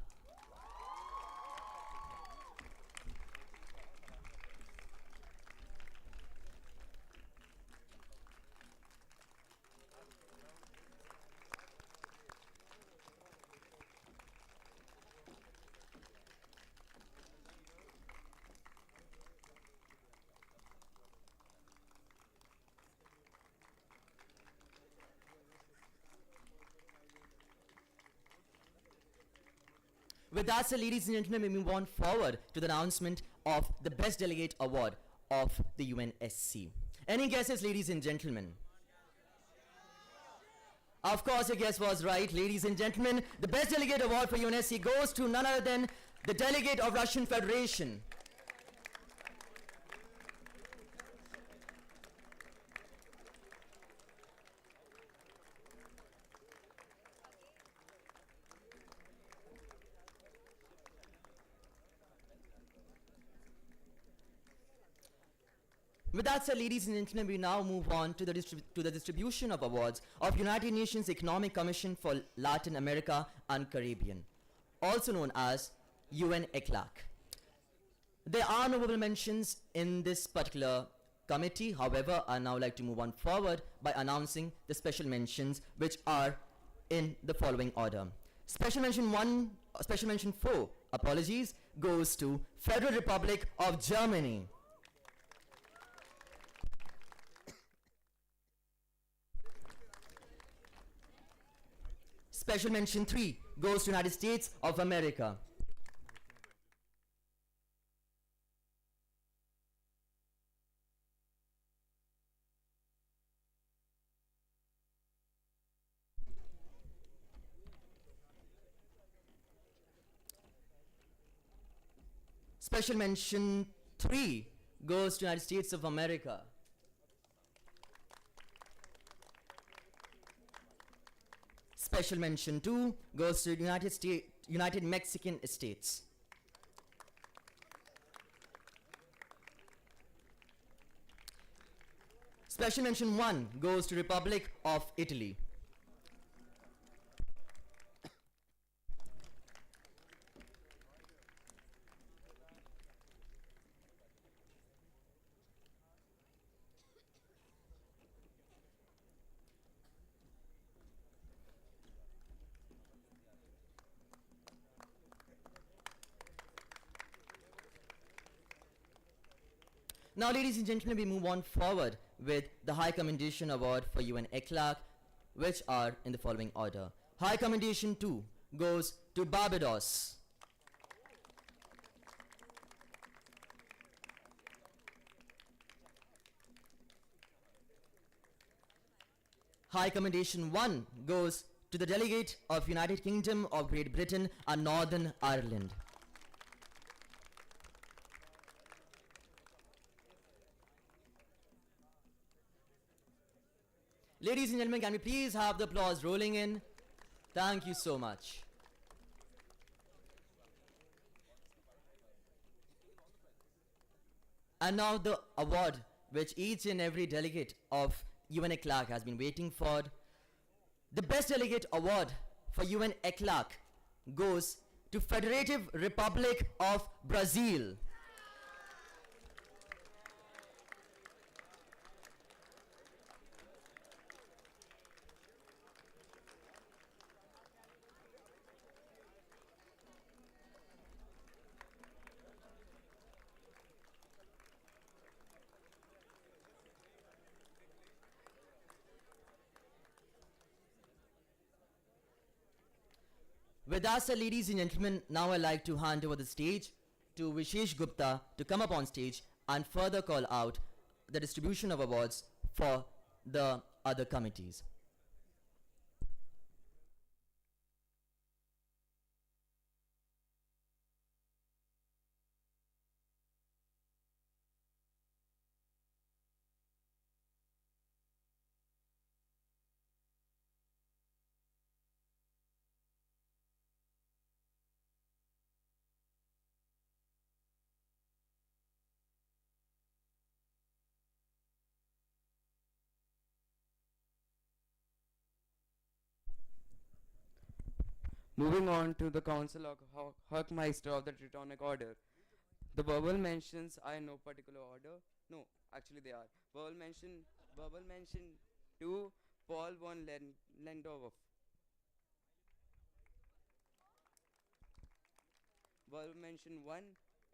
With that said, ladies and gentlemen, we move on forward to the announcement of the Best Delegate Award of the UNSC. Any guesses, ladies and gentlemen? Of course, your guess was right, ladies and gentlemen. The Best Delegate Award for UNSC goes to none other than the Delegate of Russian Federation. With that said, ladies and gentlemen, we now move on to the distribution of awards of United Nations Economic Commission for Latin America and Caribbean, also known as UN-ECLAC. There are no mentions in this particular committee. However, I now like to move on forward by announcing the special mentions, which are in the following order. Special mention 1, special mention 4, apologies, goes to Federal Republic of Germany. Special mention 3 goes to United States of America. Special mention 3 goes to United States of America. Special mention 2 goes to United Mexican States. Special mention 1 goes to Republic of Italy. Now, ladies and gentlemen, we move on forward with the High Commendation Award for UN-ECLAC, which are in the following order. High Commendation 2 goes to Barbados. High Commendation 1 goes to the Delegate of United Kingdom of Great Britain and Northern Ireland. Ladies and gentlemen, can we please have the applause rolling in? Thank you so much. And now the award which each and every delegate of UN ECLAC has been waiting for. The Best Delegate Award for UN ECLAC goes to Federative Republic of Brazil. With us, ladies and gentlemen, now I'd like to hand over the stage to Vishesh Gupta to come up on stage and further call out the distribution of awards for the other committees. Moving on to the Council of Hochmeister of the Teutonic Order. The verbal mentions are in no particular order. No, actually they are. Verbal mention 2, Paul von Lendorf. Verbal mention 1,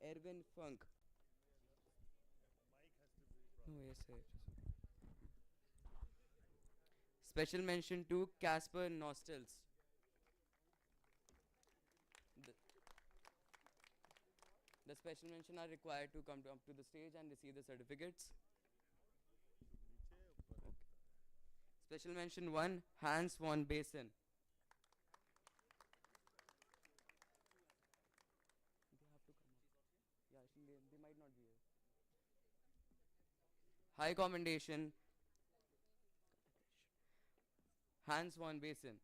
Erwin Funk. No, yes, sir. Special mention 2, Casper Nostels. The special mention are required to come up to the stage and receive the certificates. Okay. Special mention 1, Hans von Basen. They have to come up. Yeah, I think they might not be here. High commendation, Hans von Basen.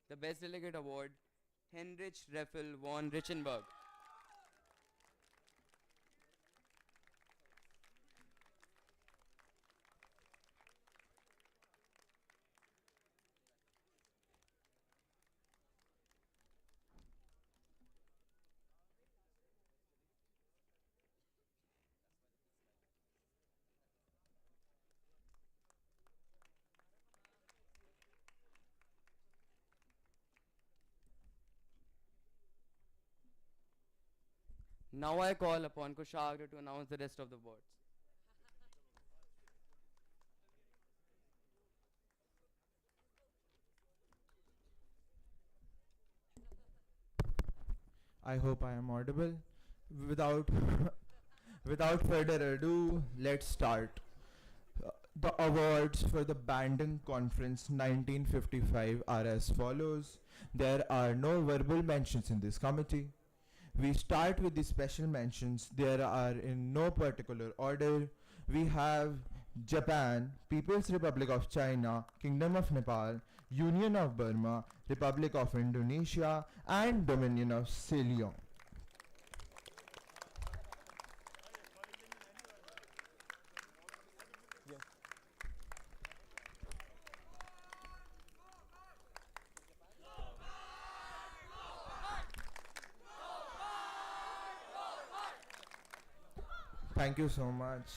The Best Delegate Award, Heinrich Reffel von Richenberg. Now I call upon Kushagra to announce the rest of the awards. I hope I am audible. Without without further ado, let's start. The awards for the Bandung Conference 1955 are as follows. There are no verbal mentions in this committee. We start with the special mentions. There are in no particular order. We have Japan, People's Republic of China, Kingdom of Nepal, Union of Burma, Republic of Indonesia, and Dominion of Ceylon. Thank you so much.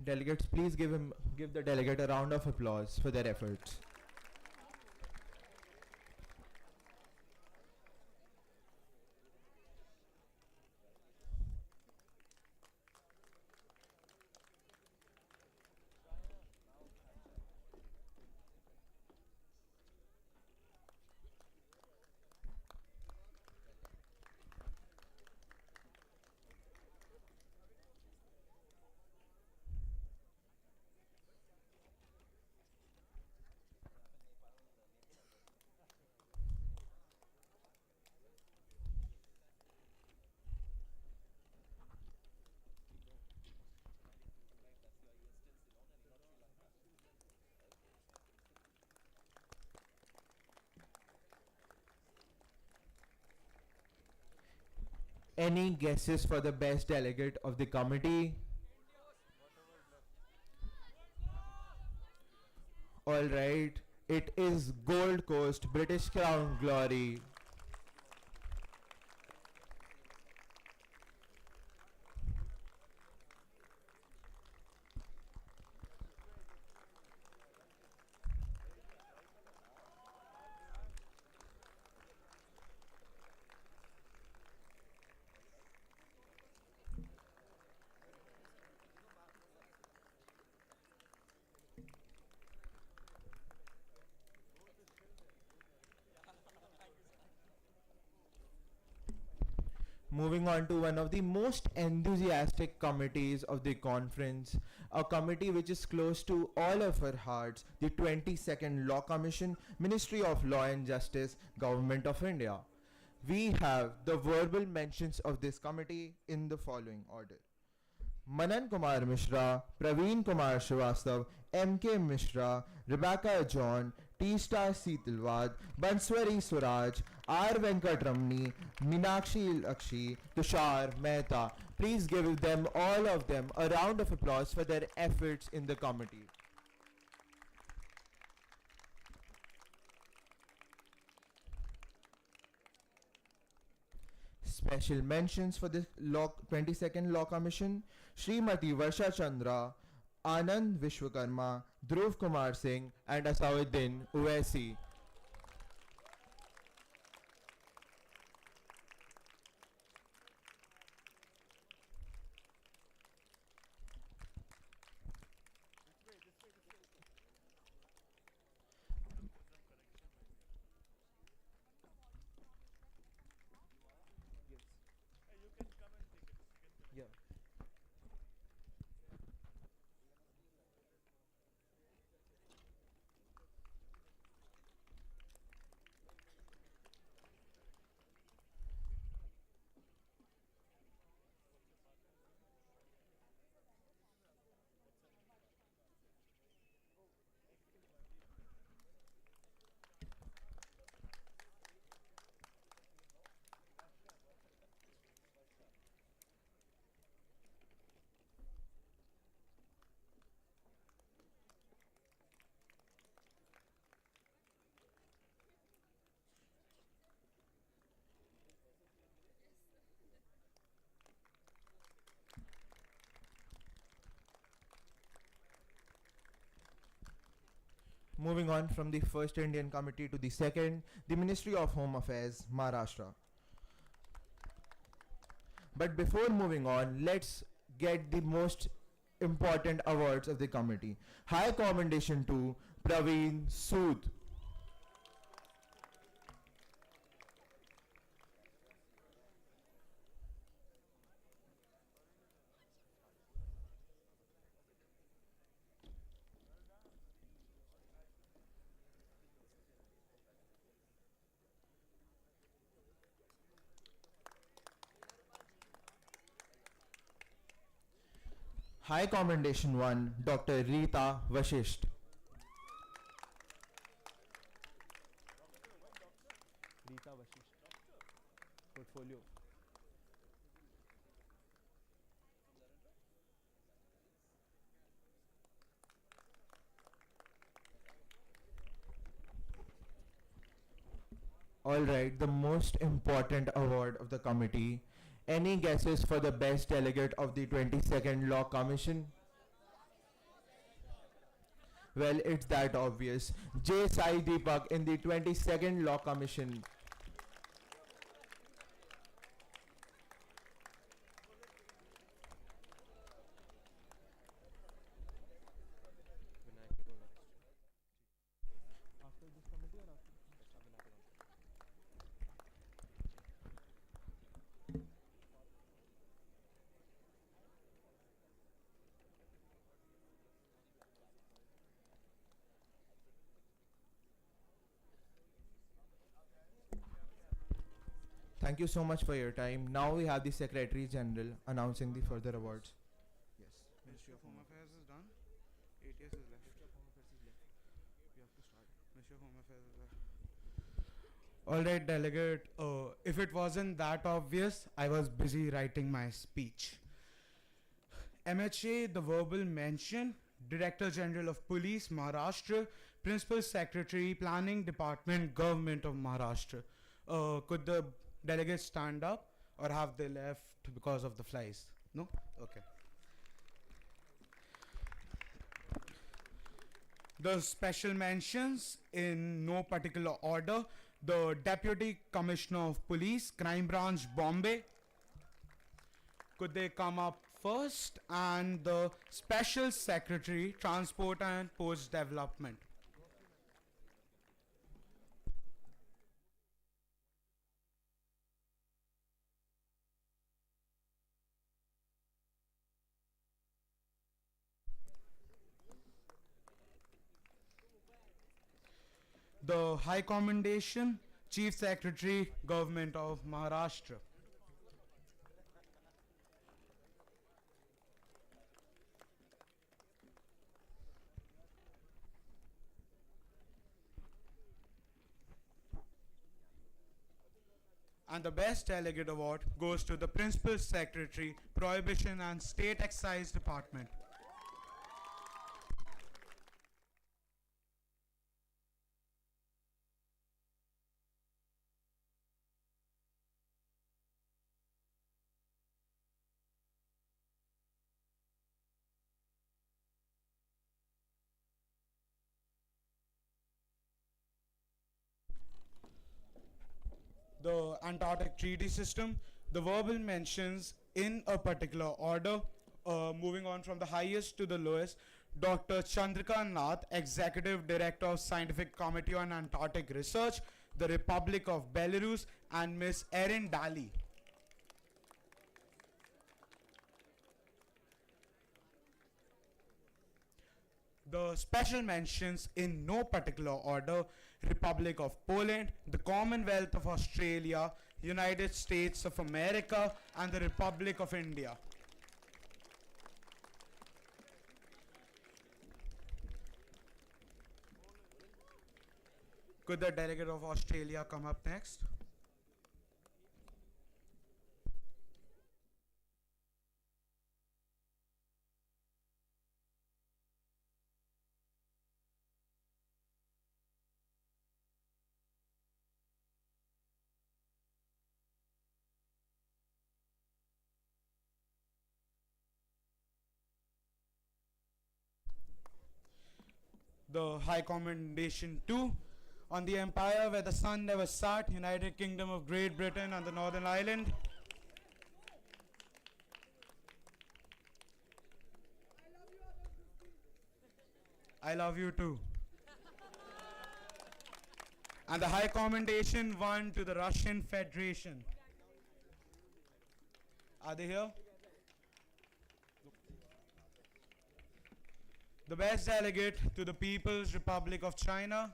Delegates, please give the delegate a round of applause for their efforts. Any guesses for the best delegate of the committee? All right, it is Gold Coast, British Crown Glory. Moving on to one of the most enthusiastic committees of the conference, a committee which is close to all of our hearts, the 22nd Law Commission, Ministry of Law and Justice, Government of India. We have the verbal mentions of this committee in the following order. Manan Kumar Mishra, Praveen Kumar Srivastav, M.K. Mishra, Rebecca John, T-Star Seetalwad, Banswari Suraj, R. Venkatramani, Meenakshi Lakshi, Tushar Mehta. Please give them, all of them, a round of applause for their efforts in the committee. Special mentions for the 22nd Law Commission, Srimati Varsha Chandra, Anand Vishwakarma, Dhruv Kumar Singh and Asauddin Uwaisi. Moving on from the first Indian committee to the second, the Ministry of Home Affairs, Maharashtra. But before moving on, let's get the most important awards of the committee. High commendation to Praveen Sood. High Commendation 1, Dr. Rita Vashisht. Rita Vashisht. Portfolio. Alright, the most important award of the committee. Any guesses for the best delegate of the 22nd Law Commission? Well, it's that obvious. J. Sai Deepak in the 22nd Law Commission. Thank you so much for your time. Now we have the Secretary General announcing the further awards. Yes. Ministry of Home Affairs is done. ATS is left. We have to start. Ministry of Home Affairs is left. Alright, delegate. If it wasn't that obvious, I was busy writing my speech. MHA, the verbal mention, Director General of Police, Maharashtra, Principal Secretary, Planning Department, Government of Maharashtra. Could the delegates stand up, or have they left because of the flies? No? Okay. The special mentions in no particular order: the Deputy Commissioner of Police, Crime Branch, Bombay. Could they come up first? And the Special Secretary, Transport and Post Development. The High Commendation, Chief Secretary, Government of Maharashtra. And the Best Delegate Award goes to the Principal Secretary, Prohibition and State Excise Department. The Antarctic Treaty System, the verbal mentions in a particular order, moving on from the highest to the lowest: Dr. Chandrika Nath, Executive Director of Scientific Committee on Antarctic Research, the Republic of Belarus, and Miss Erin Daly. The special mentions in no particular order: Republic of Poland, the Commonwealth of Australia, United States of America, and the Republic of India. Could the delegate of Australia come up next? The High Commendation 2 on the Empire Where the Sun Never Sat, United Kingdom of Great Britain and the Northern Ireland. I love you too. And the High Commendation 1 to the Russian Federation. Are they here? The Best Delegate to the People's Republic of China.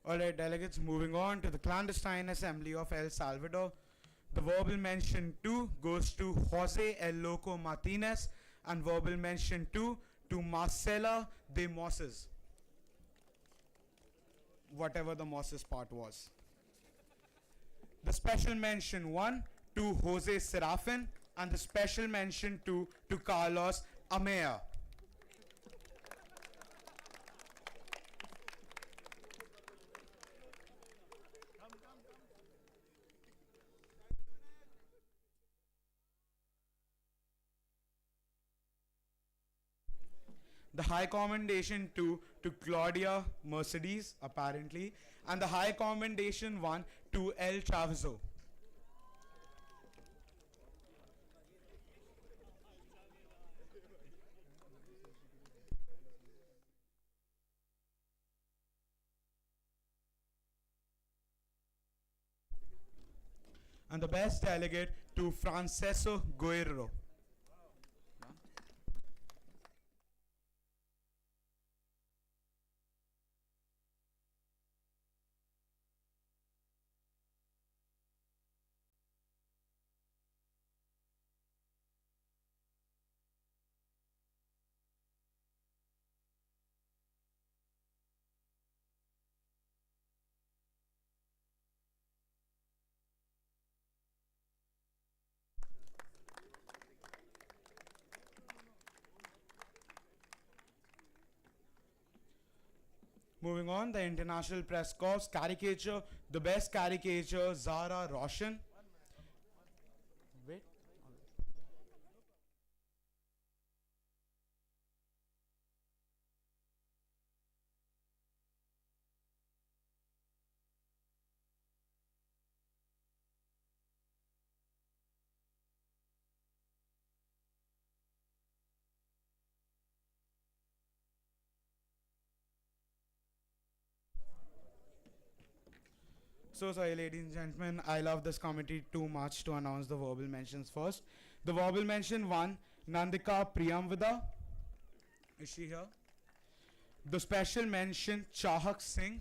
Alright, delegates, moving on to the Clandestine Assembly of El Salvador. The verbal mention 2 goes to Jose El Loco Martinez, and verbal mention 2 to Marcela de Moses. Whatever the Moses part was. The special mention 1 to Jose Serafin, and the special mention 2 to Carlos Amea. The High Commendation 2 to Claudia Mercedes, apparently, and the High Commendation 1 to El Traviso. And the best delegate to Francesco Guerrero. Moving on, the International Press Corps caricature, the best caricature, Zara Roshan. Wait. So sorry, ladies and gentlemen, I love this committee too much to announce the verbal mentions first. The verbal mention 1, Nandika Priyamvada. Is she here? The special mention, Chahak Singh.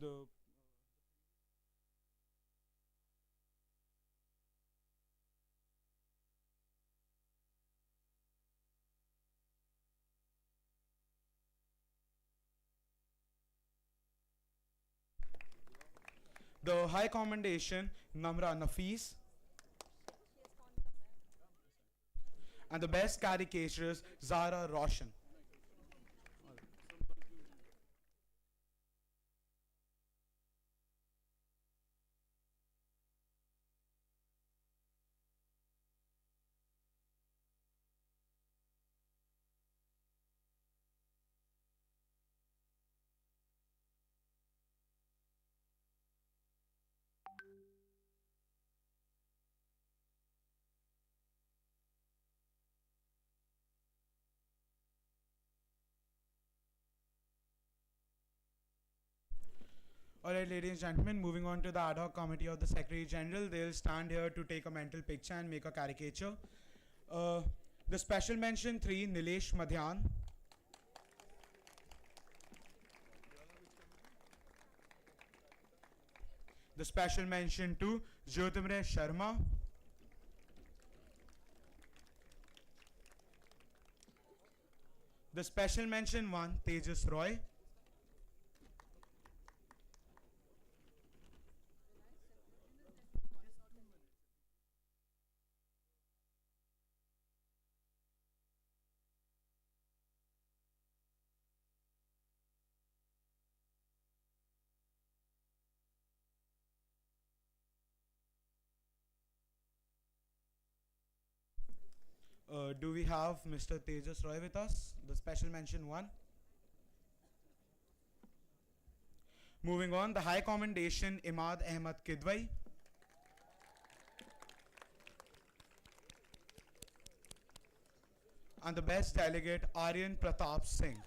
The The High Commendation, Namra Nafis. And the best caricaturist, Zara Roshan. Alright, ladies and gentlemen, moving on to the ad hoc committee of the Secretary General. They'll stand here to take a mental picture and make a caricature. The special mention 3, Nilesh Madhyan. The special mention 2, Jyotimre Sharma. The special mention 1, Tejas Roy. Do we have Mr. Tejas Roy with us? The special mention 1. Moving on, the High Commendation, Imad Ahmad Kidwai. And the best delegate, Aryan Pratap Singh.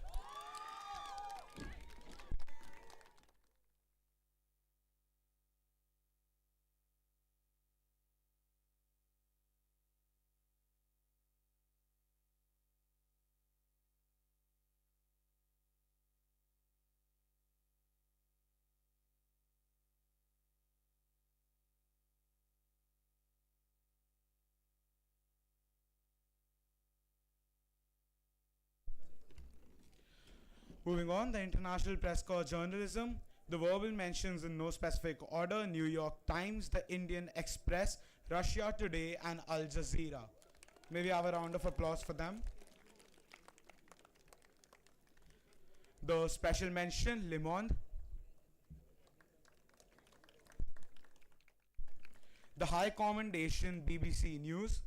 Moving on, the International Press Corps Journalism. The verbal mentions in no specific order, New York Times, the Indian Express, Russia Today, and Al Jazeera. May we have a round of applause for them? The special mention, Le Monde. The High Commendation, BBC News.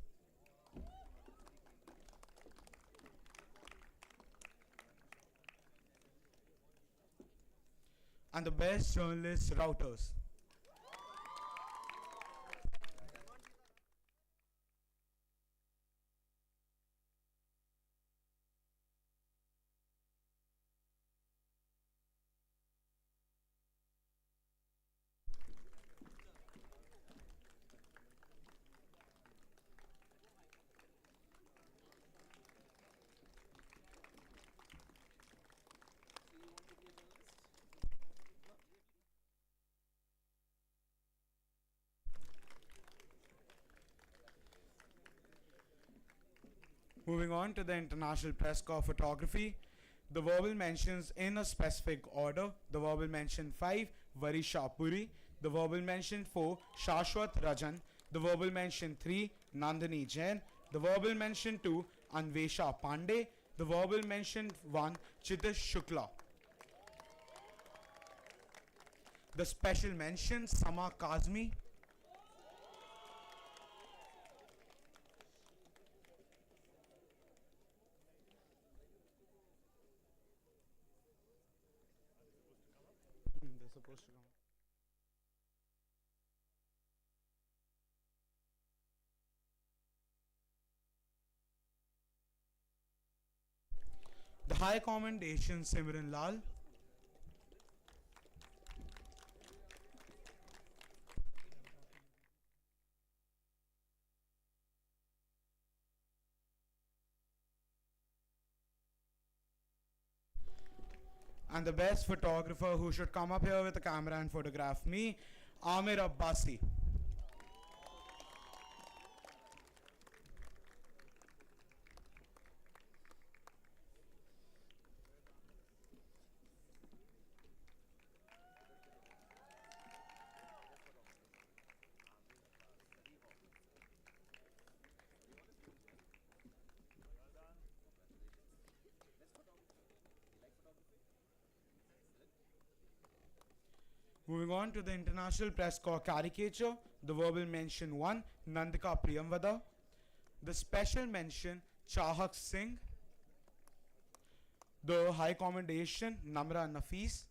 And the best journalist, Routers. Moving on to the International Press Corps Photography. The verbal mentions in a specific order. The verbal mention 5, Varisha Puri. The verbal mention 4, Shashwat Rajan. The verbal mention 3, Nandini Jain. The verbal mention 2, Anvesha Pandey. The verbal mention 1, Chitish Shukla. The special mention, Sama Kazmi. They're supposed to come. The High Commendation, Simran Lal. And the best photographer who should come up here with a camera and photograph me, Amir Abbasi. Moving on to the International Press Corps caricature, the verbal mention 1, Nandika Priyamvada. The special mention, Chahak Singh. The High Commendation, Namra Nafis.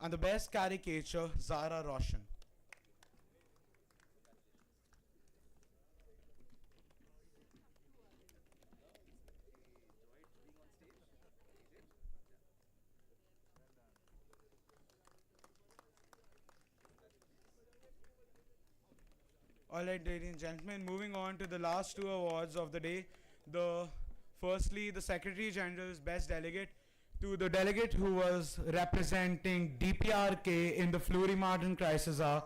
And the best caricature, Zara Roshan. Alright, ladies and gentlemen, moving on to the last two awards of the day. Firstly, the Secretary General's Best Delegate, to the delegate who was representing DPRK in the Fleury Martin crisis are,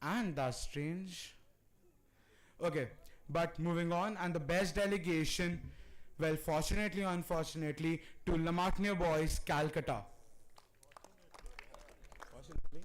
and that's strange. Okay, but moving on, and the best delegation, well, fortunately or unfortunately, to La Martiniere Boys, Calcutta. Fortunately.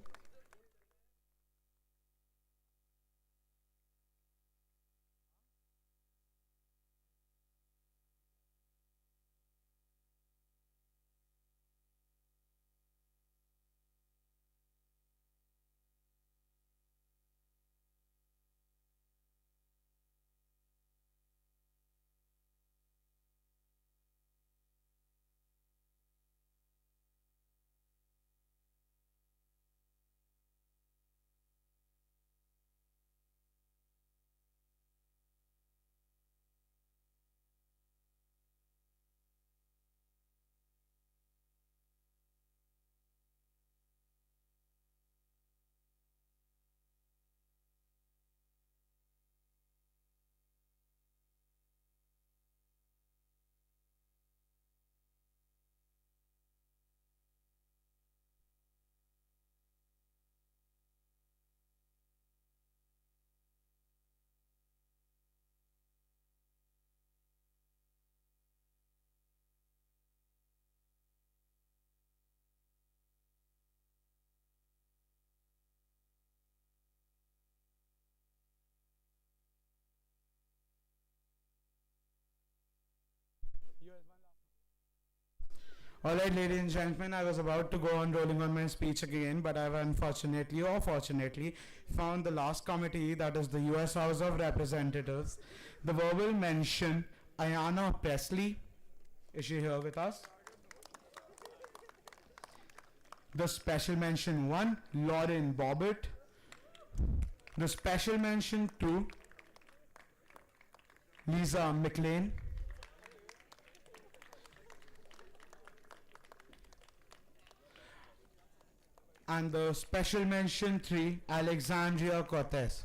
Alright, ladies and gentlemen, I was about to go on rolling on my speech again, but I've unfortunately or fortunately found the last committee, that is the US House of Representatives. The verbal mention, Ayanna Presley. Is she here with us? The special mention 1, Lauren Bobbitt. The special mention 2, Lisa McLean. And the special mention 3, Alexandria Cortez.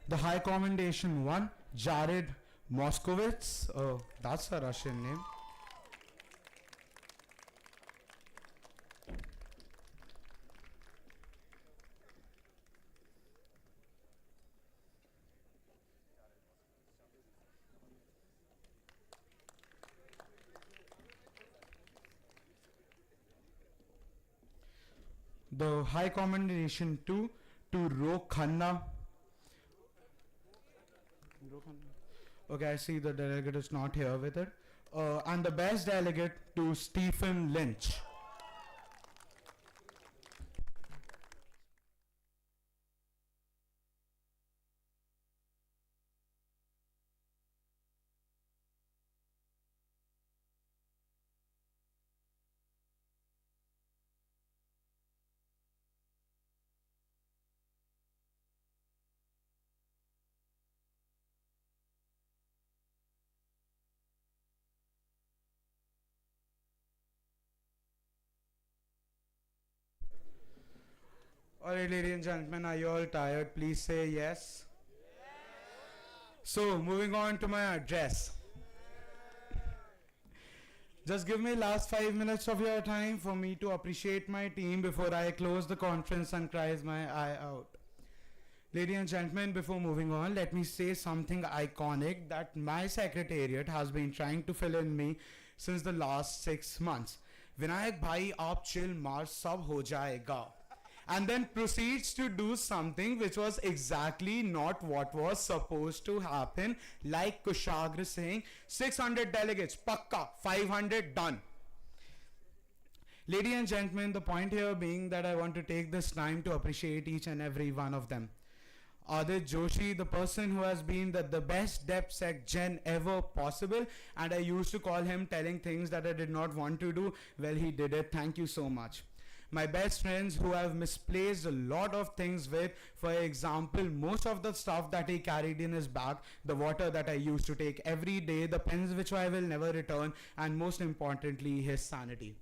The High Commendation 1, Jared Moskowitz. Oh, that's a Russian name. The High Commendation 2 to Ro Khanna. Okay, I see the delegate is not here with it. And the best delegate to Stephen Lynch. Alright, ladies and gentlemen, are you all tired? Please say yes. So, moving on to my address. Just give me last 5 minutes of your time for me to appreciate my team before I close the conference and cries my eye out. Ladies and gentlemen, before moving on, let me say something iconic that my secretariat has been trying to fill in me since the last 6 months. Vinayak bhai, aap chill, maar sab ho jayega. And then proceeds to do something which was exactly not what was supposed to happen, like Kushagra saying 600 delegates, pakka, 500 done. Ladies and gentlemen, the point here being that I want to take this time to appreciate each and every one of them. Adit Joshi, the person who has been the best DepSec Gen ever possible, and I used to call him telling things that I did not want to do. Well, he did it. Thank you so much. My best friends who I've misplaced a lot of things with, for example, most of the stuff that he carried in his bag, the water that I used to take every day, the pens which I will never return, and most importantly, his sanity.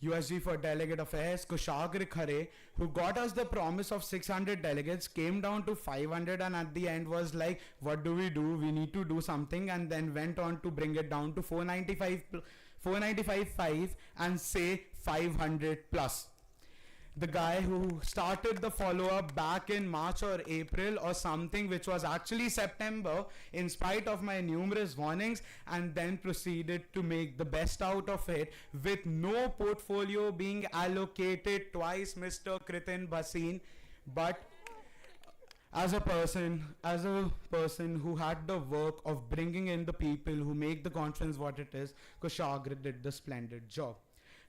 USG for Delegate Affairs, Kushagra Khare, who got us the promise of 600 delegates, came down to 500 and at the end was like, what do? We need to do something, and then went on to bring it down to 495.5 and say 500 plus. The guy who started the follow-up back in March or April or something, which was actually September, in spite of my numerous warnings, and then proceeded to make the best out of it with no portfolio being allocated twice, Mr. Kritin Bhasin. But as a person who had the work of bringing in the people who make the conference what it is, Kushagra did the splendid job.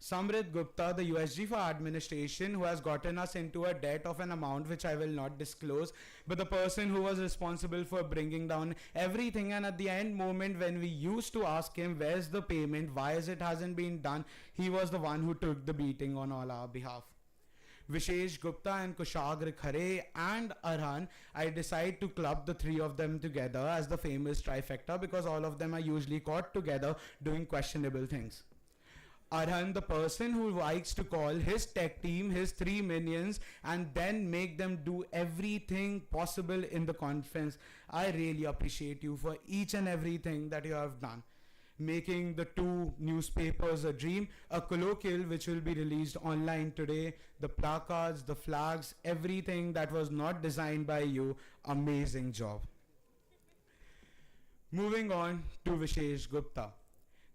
Samrit Gupta, the USG for administration, who has gotten us into a debt of an amount which I will not disclose, but the person who was responsible for bringing down everything, and at the end moment when we used to ask him where's the payment, why is it hasn't been done, he was the one who took the beating on all our behalf. Vishesh Gupta and Kushagra Khare and Arhan, I decide to club the three of them together as the famous trifecta because all of them are usually caught together doing questionable things. Arhan, the person who likes to call his tech team, his 3 minions, and then make them do everything possible in the conference. I really appreciate you for each and everything that you have done. Making the 2 newspapers a dream, a colloquial which will be released online today, the placards, the flags, everything that was not designed by you. Amazing job. Moving on to Vishesh Gupta,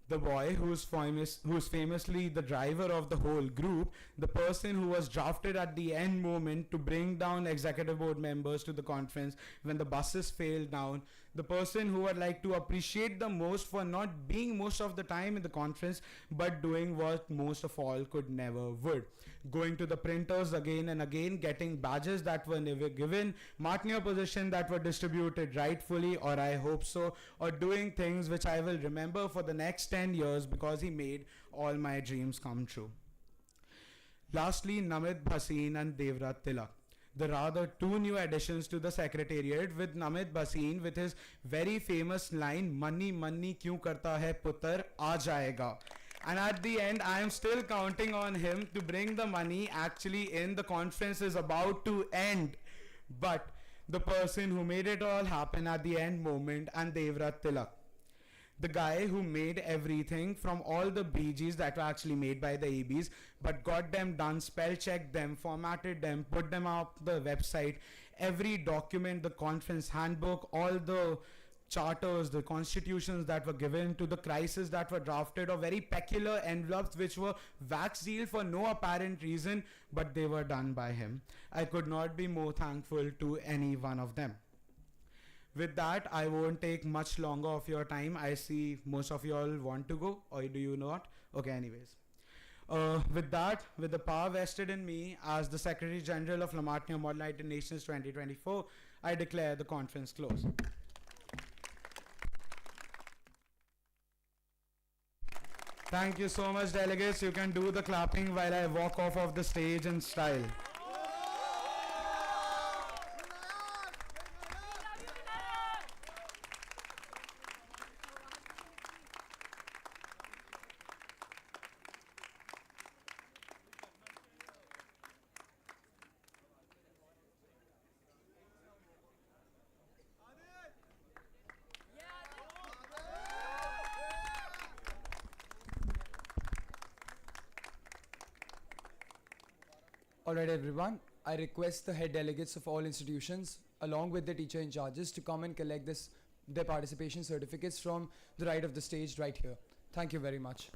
the boy who's famously the driver of the whole group, the person who was drafted at the end moment to bring down executive board members to the conference when the buses failed down, the person who I'd like to appreciate the most for not being most of the time in the conference but doing what most of all could never would. Going to the printers again and again, getting badges that were never given, Martiniere position that were distributed rightfully, or I hope so, or doing things which I will remember for the next 10 years because he made all my dreams come true. Lastly, Namit Bhasin and Devrat Tilak, the rather two new additions to the Secretariat, with Namit Bhasin with his very famous line, "Money, money kyun karta hai putar, aa jayega." And at the end, I am still counting on him to bring the money. Actually, in the conference is about to end, but the person who made it all happen at the end moment, and Devrat Tilak, the guy who made everything from all the BGs that were actually made by the ABs, but got them done, spell checked them, formatted them, put them up the website, every document, the conference handbook, all the charters, the constitutions that were given to the crisis that were drafted, or very peculiar envelopes which were wax sealed for no apparent reason, but they were done by him. I could not be more thankful to any one of them. With that, I won't take much longer of your time. I see most of you all want to go, or do you not? Okay, anyways. With that, with the power vested in me as the Secretary General of La Martiniere Model United Nations 2024, I declare the conference closed. Thank you so much, delegates. You can do the clapping while I walk off of the stage in style. Alright everyone, I request the head delegates of all institutions along with the teacher in charges to come and collect their participation certificates from the right of the stage right here. Thank you very much.